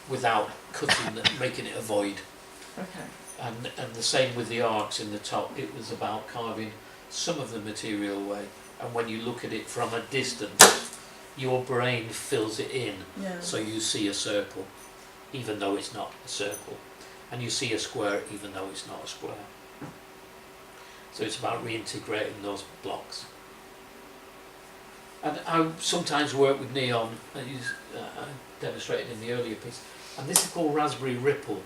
without cutting, making it a void. Okay. And the same with the arcs in the top. It was about carving some of the material away, and when you look at it from a distance, your brain fills it in, Yeah. so you see a circle even though it's not a circle, and you see a square even though it's not a square. So it's about reintegrating those blocks. And I sometimes work with neon, I demonstrated in the earlier piece, and this is called Raspberry Ripple.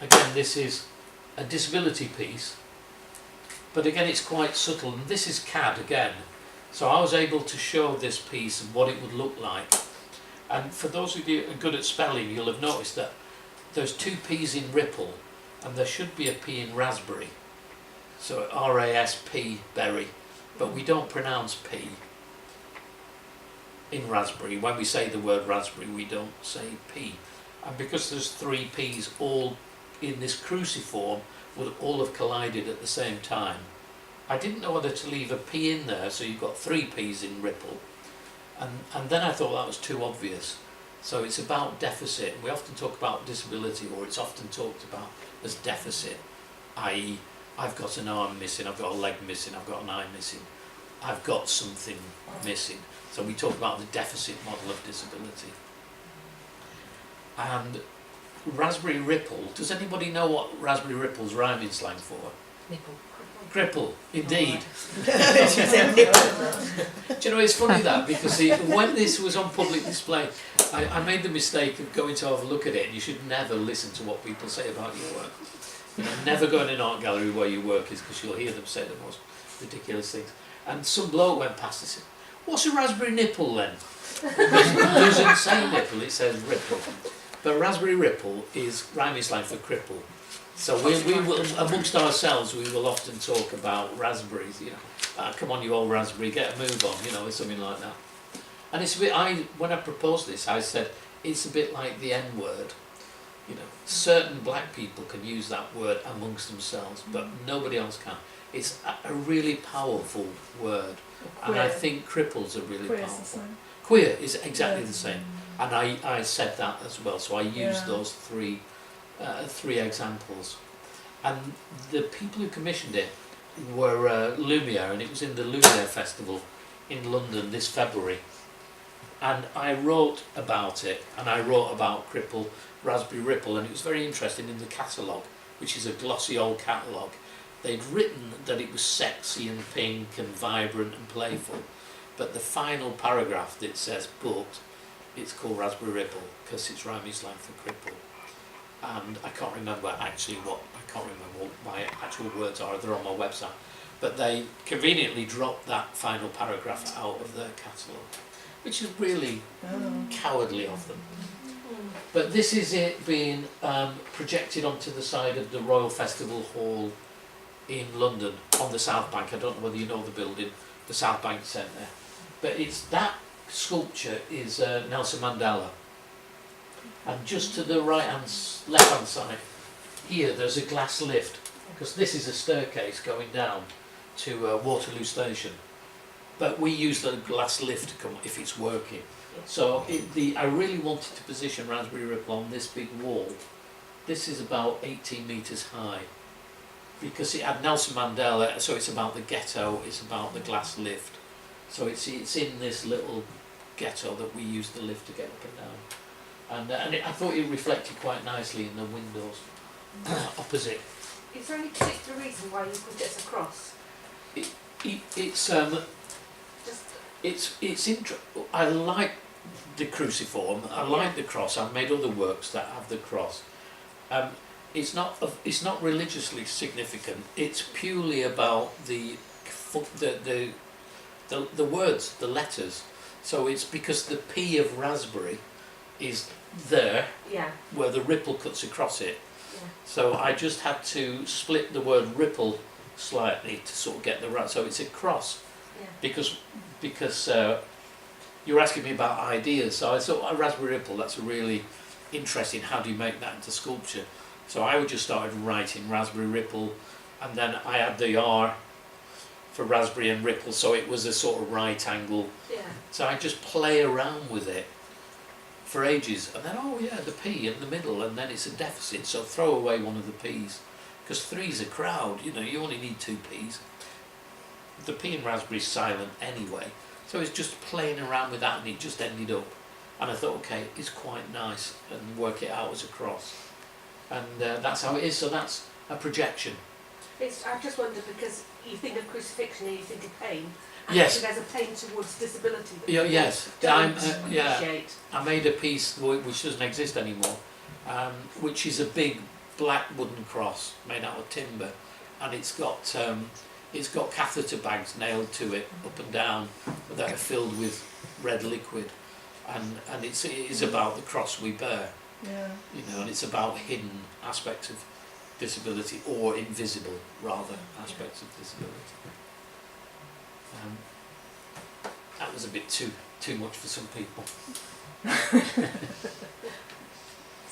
Again, this is a disability piece, but again it's quite subtle, and this is CAD again, so I was able to show this piece and what it would look like. And for those of you who are good at spelling, you'll have noticed that there's two P's in Ripple, and there should be a P in Raspberry, so R-A-S-P, berry, but we don't pronounce P in Raspberry. When we say the word raspberry, we don't say P, and because there's three P's all in this cruciform, would all have collided at the same time. I didn't know whether to leave a P in there, so you've got three P's in Ripple, and then I thought that was too obvious. So it's about deficit. We often talk about disability, or it's often talked about as deficit, i.e. I've got an arm missing, I've got a leg missing, I've got an eye missing, I've got something missing. So we talk about the deficit model of disability. And Raspberry Ripple, does anybody know what Raspberry Ripple's rhyming slang for? Nipple. Cripple, indeed. She said nipple. Do you know, it's funny that, because when this was on public display, I made the mistake of going to have a look at it, and you should never listen to what people say about your work. You know, never go in an art gallery where your work is, because you'll hear them say the most ridiculous things. And some bloke went past and said, "What's a raspberry nipple then?" It doesn't say nipple, it says ripple. But Raspberry Ripple is rhyming slang for cripple. So we will, amongst ourselves, we will often talk about raspberries, you know, come on you old raspberry, get a move on, you know, something like that. And it's a bit, when I proposed this, I said, it's a bit like the N-word. You know, certain black people can use that word amongst themselves, but nobody else can. It's a really powerful word, and I think cripples are really Queer's the powerful. same. Queer is exactly the same, and I said that as well, so I used Yeah. those three examples. And the people who commissioned it were Lumiere, and it was in the Lumiere Festival in London this February. And I wrote about it, and I wrote about Cripple, Raspberry Ripple, and it was very interesting in the catalogue, which is a glossy old catalogue. They'd written that it was sexy and pink and vibrant and playful, but the final paragraph that says, but it's called Raspberry Ripple because it's rhyming slang for cripple. And I can't remember what my actual words are, they're on my website. But they conveniently dropped that final paragraph out of their catalogue, which is really cowardly of them. But this is it being projected onto the side of the Royal Festival Hall in London on the South Bank. I don't know whether you know the building, the South Bank Centre. But it's that sculpture is Nelson Mandela. And just to the left hand side, here there's a glass lift, because this is a staircase going down to Waterloo Station. But we use the glass lift to come if it's working. So I really wanted to position Raspberry Ripple on this big wall. This is about 18 metres high, because it had Nelson Mandela, so it's about the ghetto, it's about the glass lift. So it's in this little ghetto that we use the lift to get up and down. And I thought it reflected quite nicely in the windows opposite. Is there any particular reason why you put it as a cross? I like the cruciform. I like the cross. I've made other works that have the cross. It's not religiously significant. It's purely about the words, the letters. So it's because the P of raspberry is there, Yeah. where the ripple cuts across it. Yeah. So I just had to split the word ripple slightly to sort of get the right. So it's a cross, Yeah. because you're asking me about ideas. So I thought a raspberry ripple. That's really interesting. How do you make that into sculpture? So I would just started writing raspberry ripple, and then I had the R for raspberry and ripple. So it was a sort of right angle. Yeah. So I just play around with it for ages, and then oh yeah, the P in the middle, and then it's a deficit, so throw away one of the P's, because 3's a crowd, you know, you only need 2 P's. The P in raspberry is silent anyway, so it's just playing around with that, and it just ended up, and I thought, okay, it's quite nice, and work it out as a cross, and that's how it is. So that's a projection. I just wondered, because you think of crucifixion and you think of pain. And Yes. there's a pain towards disability. That Yeah, yes, don't yeah. appreciate. I made a piece which doesn't exist anymore, which is a big black wooden cross made out of timber, and it's got catheter bags nailed to it up and down that are filled with red liquid, and it is about the cross we bear, Yeah. you know, and it's about hidden aspects of disability, or invisible rather aspects of disability. That was a bit too much for some people.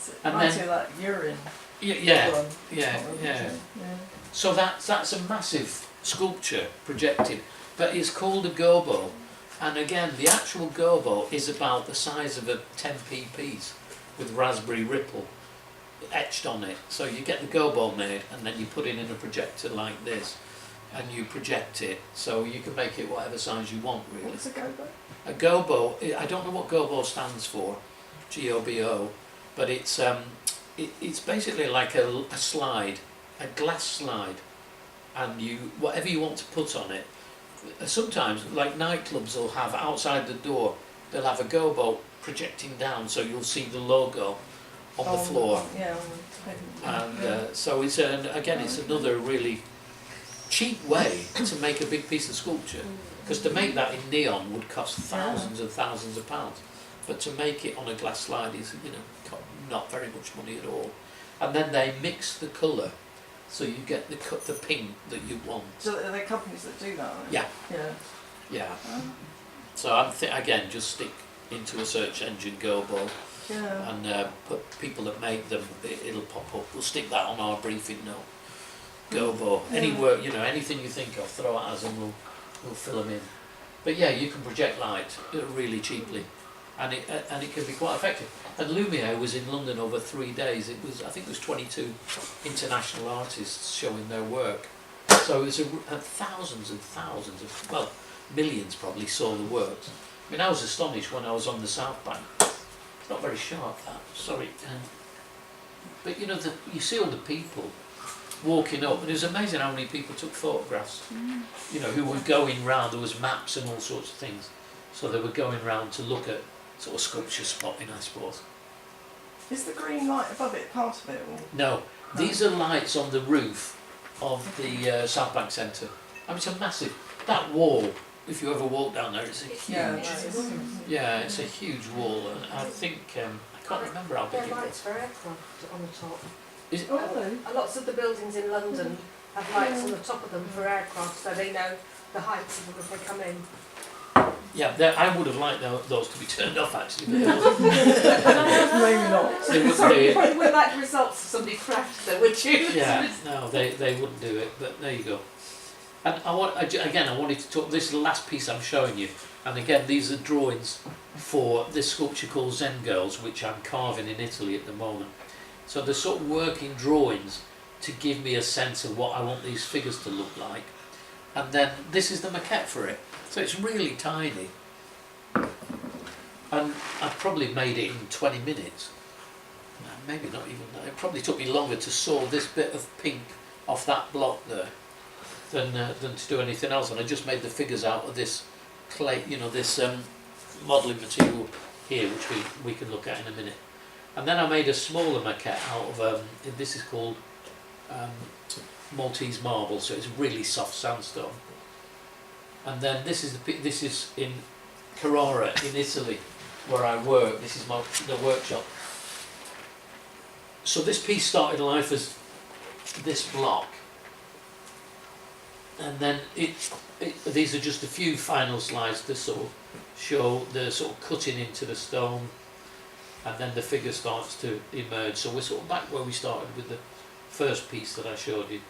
So And reminds then- me of that urine Yeah, one. yeah, Can't remember yeah. which one. Yeah. So that's a massive sculpture projected, but it's called a gobo, and again the actual gobo is about the size of a 10p piece with raspberry ripple etched on it. So you get the gobo made, and then you put it in a projector like this, and you project it, so you can make it whatever size you want, really. What's a gobo? A gobo, I don't know what gobo stands for, G-O-B-O, but it's basically like a slide, a glass slide, and whatever you want to put on it. Sometimes, like nightclubs will have outside the door, they'll have a gobo projecting down, so you'll see the logo on the floor. Yeah. And so it's it's another really cheap way to make a big piece of sculpture, because to make that in neon would cost thousands and thousands of pounds, but to make it on a glass slide is, you know, not very much money at all. And then they mix the colour, so you get the pink that you want. So are there companies that do that? Right? Yeah. Yeah. Yeah. Oh, So I'm again, just stick into a search engine gobo, yeah. and put people that make them, it'll pop up. We'll stick that on our briefing note. Gobo, any work, you know, anything you think of, throw at us and we'll fill them in. But yeah, you can project light really cheaply, and it can be quite effective. And Lumiere was in London over 3 days. I think it was 22 international artists showing their work. So it was thousands and thousands of, well, millions probably saw the works. I mean, I was astonished when I was on the South Bank. It's not very sharp, that. Sorry. But you know, you see all the people walking up, and it was amazing how many people took photographs. You know, who were going round. There was maps and all sorts of things, so they were going round to look at sort of sculpture spotting, I suppose. Is the green light above it part of it? Or? No, these are lights on the roof of the South Bank Centre. I mean, it's a massive. That wall. If you ever walk down there, it's a huge. Yeah, It's a huge wall, and I think I can't remember how big There it are was. lights for aircraft on the top. Is it? Oh, really? Lots of the buildings in London have lights on the top of them for aircraft, so they know the heights of them as they come in. Yeah, I would have liked those to be turned off actually. But Maybe not. they wouldn't do You it. probably wouldn't like the results of somebody crashed though, would you? Yeah, no, they wouldn't do it. But there you go. And I wanted to talk. This is the last piece I'm showing you. And again, these are drawings for this sculpture called Zen Girls, which I'm carving in Italy at the moment. So they're sort of working drawings to give me a sense of what I want these figures to look like. And then this is the maquette for it. So it's really tiny. And I've probably made it in 20 minutes. No, maybe not even that. It probably took me longer to saw this bit of pink off that block there than to do anything else. And I just made the figures out of this clay, you know, this modelling material here, which we can look at in a minute. And then I made a smaller maquette out of, this is called Maltese marble, so it's really soft sandstone. And then this is in Carrara in Italy, where I work. This is the workshop. So this piece started life as this block, and then these are just a few final slides to sort of show the sort of cutting into the stone, and then the figure starts to emerge. So we're sort of back where we started with the first piece that I showed you,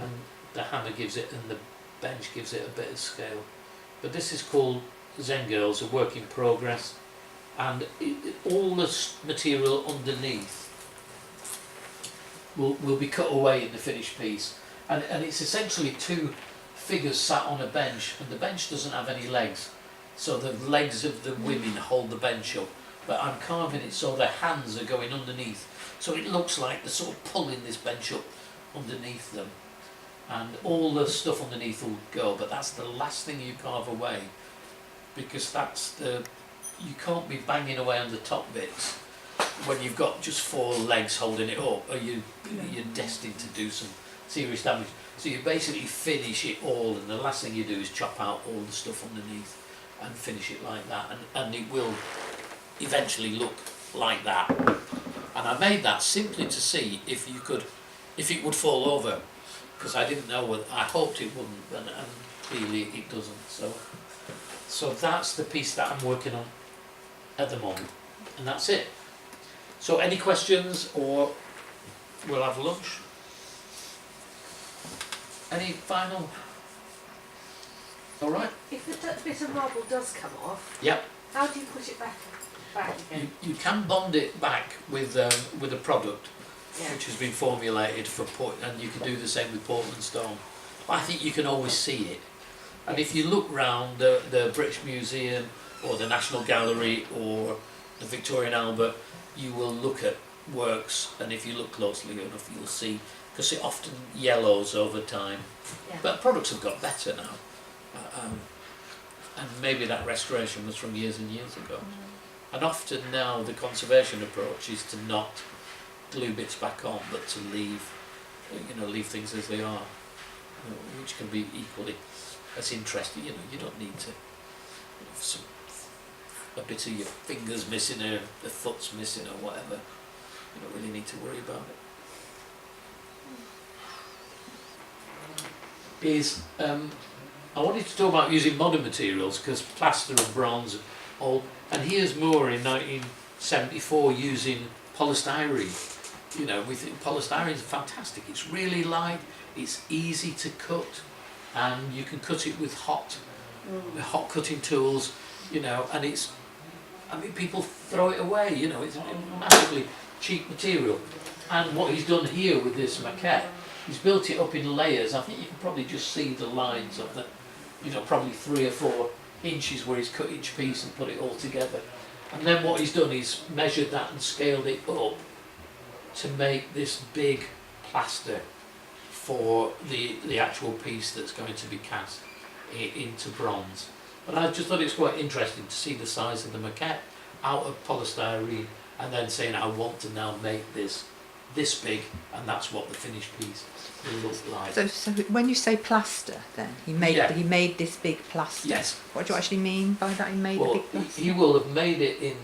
and the hammer gives it and the bench gives it a bit of scale. But this is called Zen Girls, a work in progress, and all the material underneath will be cut away in the finished piece, and it's essentially two figures sat on a bench, and the bench doesn't have any legs, so the legs of the women hold the bench up, but I'm carving it so the hands are going underneath, so it looks like they're sort of pulling this bench up underneath them, and all the stuff underneath will go, but that's the last thing you carve away, because you can't be banging away on the top bits when you've got just 4 legs holding it up, or you're destined to do some serious damage. So you basically finish it all, and the last thing you do is chop out all the stuff underneath and finish it like that, and it will eventually look like that. And I made that simply to see if it would fall over, because I didn't know whether, I hoped it wouldn't, and clearly it doesn't. So that's the piece that I'm working on at the moment, and that's it. So any questions, or we'll have lunch? Any final? All right. If the bit of marble does come off, Yep. how do you put it back again? You can bond it back with a product Yeah. which has been formulated for and you can do the same with Portland stone. But I think you can always see it. And if you look round the British Museum or the National Gallery or the Victorian Albert, you will look at works, and if you look closely enough you'll see, because it often yellows over time. Yeah. But products have got better now, and maybe that restoration was from years and years ago. And often now the conservation approach is to not glue bits back on, but to leave things as they are, which can be equally as interesting. You don't need to a bit of your fingers missing or the foot's missing or whatever. You don't really need to worry about it. I wanted to talk about using modern materials, because plaster and bronze and here's Moore in 1974 using polystyrene. We think polystyrene is fantastic. It's really light, it's easy to cut, and you can cut it with hot cutting tools, and people throw it away, it's a massively cheap material. And what he's done here with this maquette, he's built it up in layers. I think you can probably just see the lines of the, probably 3 or 4 inches where he's cut each piece and put it all together. And then what he's done is measured that and scaled it up to make this big plaster for the actual piece that's going to be cast into bronze. But I just thought it's quite interesting to see the size of the maquette out of polystyrene, and then saying I want to now make this big, and that's what the finished piece will look like. So when you say plaster, then he made this big plaster. Yes. What do you actually mean by that? He made a big plaster. He will have made it in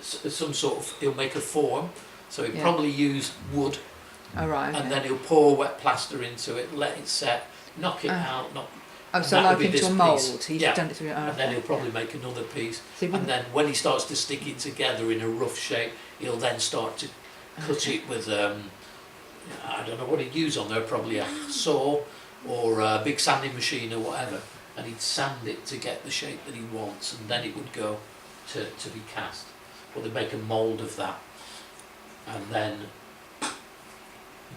some sort of. He'll make a form, so he'll probably use wood. Oh, right. Okay. And then he'll pour wet plaster into it, let it set, knock it out, so like into a mould. He's done it through. And then he'll probably make another piece. And then when he starts to stick it together in a rough shape, he'll then start to cut it with, I don't know what he'd use on there, probably a saw or a big sanding machine or whatever. And he'd sand it to get the shape that he wants, and then it would go to be cast. Or they'd make a mould of that. And then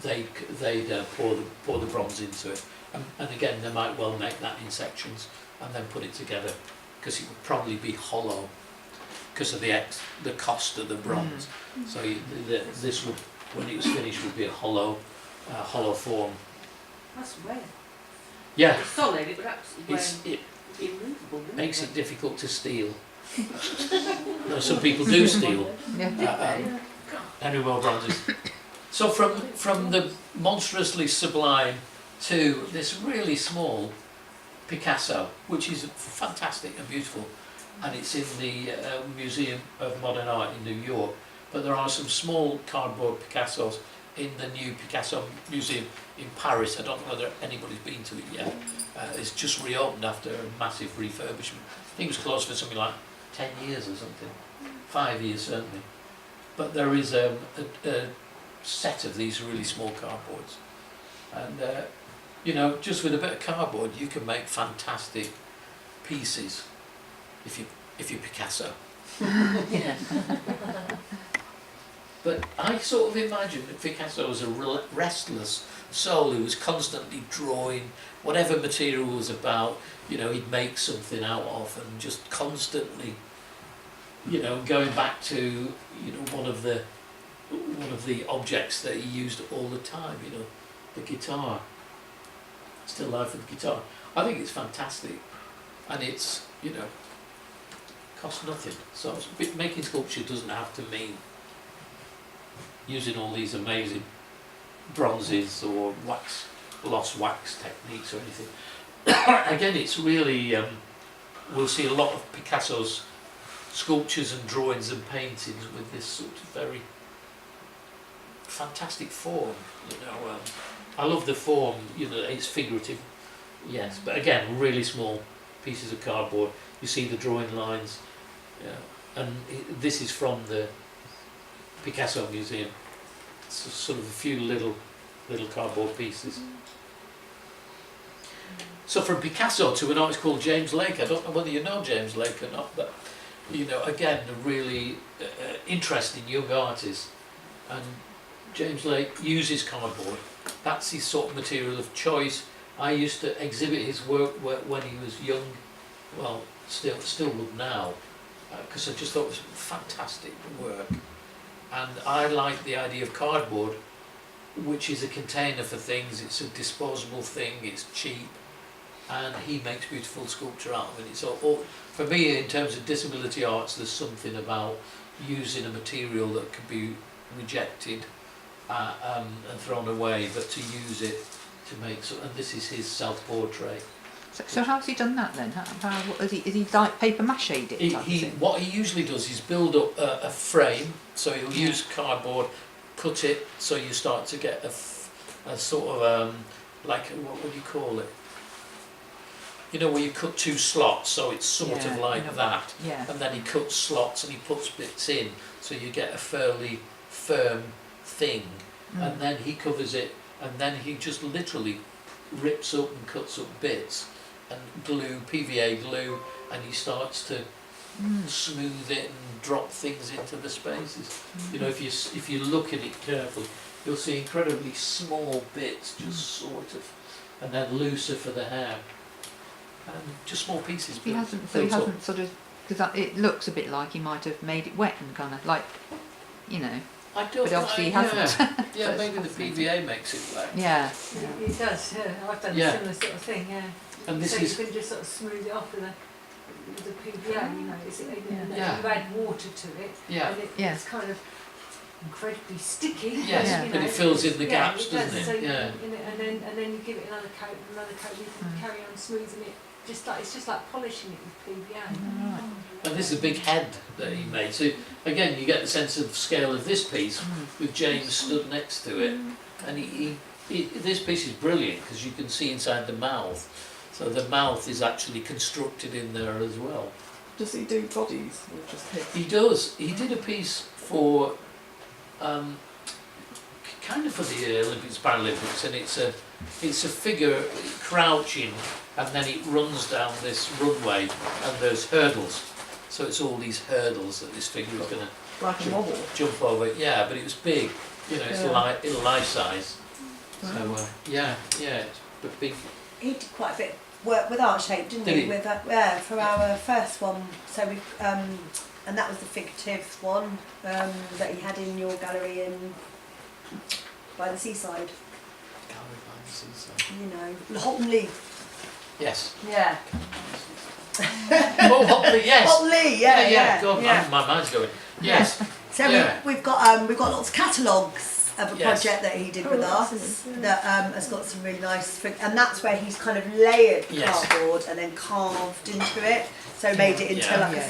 they'd pour the bronze into it. And again, they might well make that in sections and then put it together, because it would probably be hollow because of the cost of the bronze. So this would, when it was finished, would be a hollow form. That's rare. Yeah. It's solid, it would actually It immovable. makes it difficult to steal. Some people do steal. Henry Moore bronzes. So from the monstrously sublime to this really small Picasso, which is fantastic and beautiful, and it's in the Museum of Modern Art in New York, but there are some small cardboard Picassos in the new Picasso Museum in Paris. I don't know whether anybody's been to it yet. It's just reopened after a massive refurbishment. I think it was closed for something like 10 years or something, 5 years certainly. But there is a set of these really small cardboards, and you know, just with a bit of cardboard you can make fantastic pieces if you Picasso. Yeah. But I sort of imagine that Picasso was a restless soul who was constantly drawing whatever material was about. You know, he'd make something out of, and just constantly, you know, going back to, you know, one of the objects that he used all the time. You know, the guitar. Still life with the guitar. I think it's fantastic, and it's, you know, costs nothing. So making sculpture doesn't have to mean using all these amazing bronzes or gloss wax techniques or anything. Again, it's really, we'll see a lot of Picasso's sculptures and drawings and paintings with this sort of very fantastic form, you know. I love the form, you know, it's figurative, yes, but again, really small pieces of cardboard. You see the drawing lines, and this is from the Picasso Museum. It's sort of a few little cardboard pieces. So from Picasso to an artist called James Lake. I don't know whether you know James Lake or not, but you know, again, a really interesting young artist. And James Lake uses cardboard. That's his sort of material of choice. I used to exhibit his work when he was young. Well, still would now, because I just thought it was fantastic work. And I like the idea of cardboard, which is a container for things. It's a disposable thing. It's cheap, and he makes beautiful sculpture out of it. It's all, for me, in terms of disability arts, there's something about using a material that could be rejected and thrown away, but to use it to make. And this is his self-portrait. So how's he done that then? Is he like paper mâché'd it? What he usually does is build up a frame. So he'll use cardboard, cut it, so you start to get a sort of like, what would you call it? You know, where you cut two slots, so it's sort of like that. Yeah. And then he cuts slots and he puts bits in, so you get a fairly firm thing. And then he covers it, and then he just literally rips up and cuts up bits and glue, PVA glue, and he starts to smooth it and drop things into the spaces. You know, if you look at it carefully, you'll see incredibly small bits, just sort of, and then looser for the hair, and just small pieces. He hasn't sort of, because it looks a bit like he might have made it wet and kind of like, you know. I don't. But obviously he hasn't. Yeah, maybe the PVA makes it wet. Yeah. It does. Yeah, I've done a similar sort of thing. Yeah. And this so is. you can just sort of smooth it off with the PVA. You know, you add water to it, Yeah. and it's kind of incredibly sticky. Yes, you but know. it fills in the gaps, it doesn't does, it? so Yeah. and then you give it another coat, you can carry on smoothing it. It's just like polishing it with PVA. And this is a big head that he made. So again, you get the sense of scale of this piece with James stood next to it. And this piece is brilliant because you can see inside the mouth. So the mouth is actually constructed in there as well. Does he do bodies or just heads? He does. He did a piece for kind of for the Olympics, Paralympics, and it's a figure crouching, and then it runs down this runway, and there's hurdles. So it's all these hurdles that this figure is going to Like a model? jump over. Yeah, but it was big. You know, it's life size. So it's big. He did quite a bit of work with art shape, didn't he? With for our first one. So we and that was the figurative one that he had in your gallery in by the seaside. Gallery by the seaside. You know, Houghton Lee. Yes. Yeah. Oh, Hopley, yes. Hopley, yeah. God, my mind's going. Yes. So we've got lots of catalogues of a project that he did with us that has got some really nice, and that's where he's kind of layered cardboard and then carved into it, so made it into like a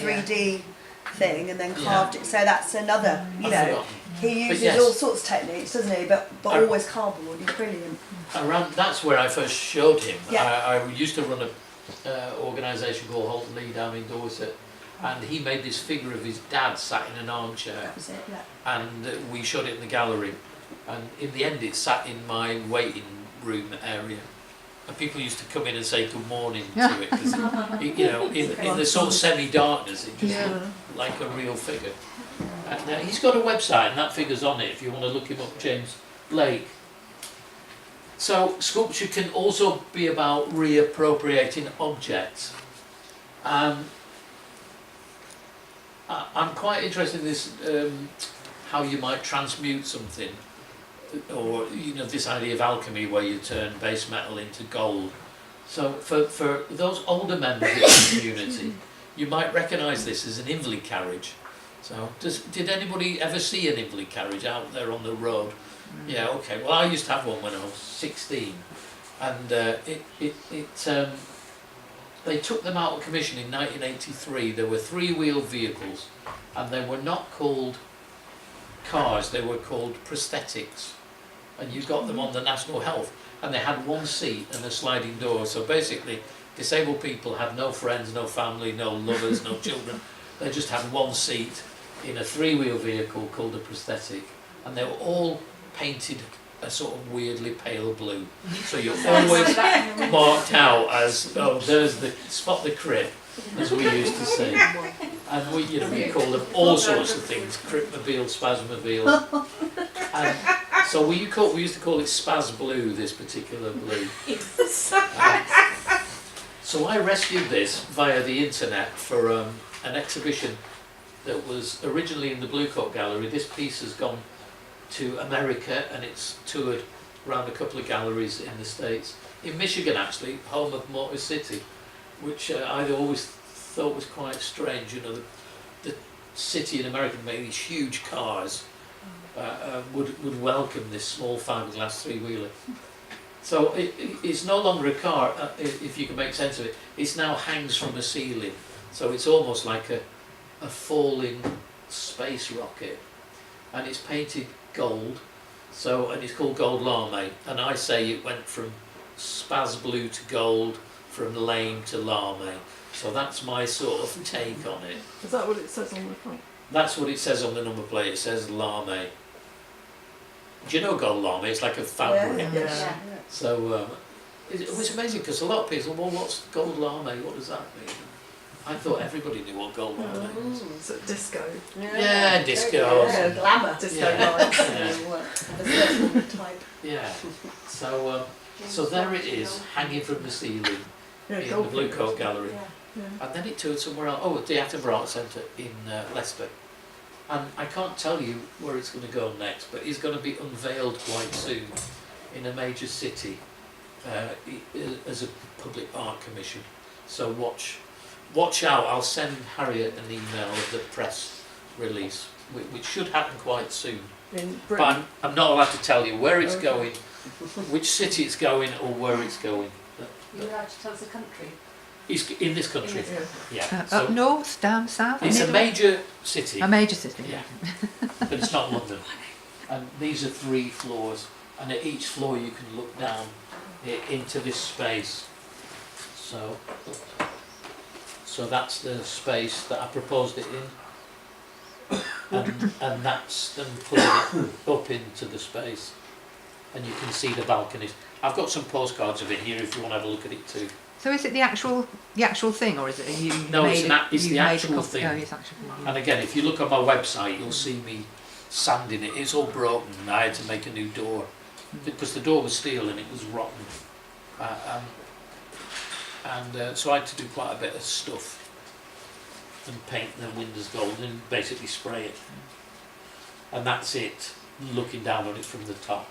thing and then Yeah. carved it. So that's another, you I've know, forgotten. he But uses yes. all sorts of techniques, doesn't he? But I- always cardboard. He's brilliant. Around, that's where I first showed him. Yeah. I used to run a organisation called Holt Lee down in Dorset, and he made this figure of his dad sat in an armchair, That was it. Yeah. and we showed it in the gallery, and in the end it sat in my waiting room area, and people used to come in and say good morning to it, because you know, in the sort of semi-darkness it just Yeah. looked like a real figure. And he's got a website and that figure's on it if you want to look him up, James Blake. So sculpture can also be about reappropriating objects. I'm quite interested in this, how you might transmute something, or you know, this idea of alchemy where you turn base metal into gold. So for those older members of the community, you might recognise this as an invalid carriage. So did anybody ever see an invalid carriage out there on the road? Yeah, okay. Well, I used to have one when I was 16, and they took them out of commission in 1983. There were three-wheel vehicles, and they were not called cars. They were called prosthetics, and you got them on the National Health, and they had one seat and a sliding door. So basically, disabled people had no friends, no family, no lovers, no children. They just had one seat in a three-wheel vehicle called a prosthetic, and they were all painted a sort of weirdly pale blue. So you're always marked out as, oh, there's the spot the crip, as we used to say. And we, you know, we call them all sorts of things, cripmobile, spasmobile. And so we used to call it spaz blue, this particular blue. So I rescued this via the internet for an exhibition that was originally in the Blue Coat Gallery. This piece has gone to America and it's toured around a couple of galleries in the States. In Michigan, actually, home of Motor City, which I always thought was quite strange. You know, the city in America made these huge cars, would welcome this small fiberglass three-wheeler. So it's no longer a car, if you can make sense of it. It now hangs from the ceiling, so it's almost like a falling space rocket, and it's painted gold. So, and it's called Gold Lame, and I say it went from spaz blue to gold, from lame to lame. So that's my sort of take on it. Is that what it says on the front? That's what it says on the number plate. It says lame. Do you know gold lame? It's like a fabric. Yeah. So it was amazing because a lot of people, well, what's gold lame? What does that mean? I thought everybody knew what gold lame was. Is it disco? Yeah, disco. Yeah, glamour. Disco Yeah. lights. A certain type. Yeah. So there it is, hanging from the ceiling Yeah, in the gold Blue figures. Coat Gallery. Yeah. And then it toured somewhere else. Oh, at the Attenborough Art Centre in Leicester. And I can't tell you where it's going to go next, but it's going to be unveiled quite soon in a major city as a public art commission. So watch out. I'll send Harriet an email of the press release, which should happen quite soon. In But Britain. I'm not allowed to tell you where it's Okay. going, which city it's going, or where it's going. You're allowed to tell us the country. It's in this country. Yeah. Yeah. Up So north, down south, it's a middle? major city. A major city. Yeah. But it's not London. And these are 3 floors, and at each floor you can look down into this space. So that's the space that I proposed it in, and that's them putting it up into the space, and you can see the balconies. I've got some postcards of it here if you want to have a look at it too. So is it the actual thing, or is it you? No, made it's it, it's you the made a actual copy? thing. Oh, it's actual thing. And again, if you look on my website, you'll see me sanding it. It's all broken. I had to make a new door because the door was steel and it was rotten. So I had to do quite a bit of stuff and paint the windows gold and basically spray it. And that's it, looking down on it from the top.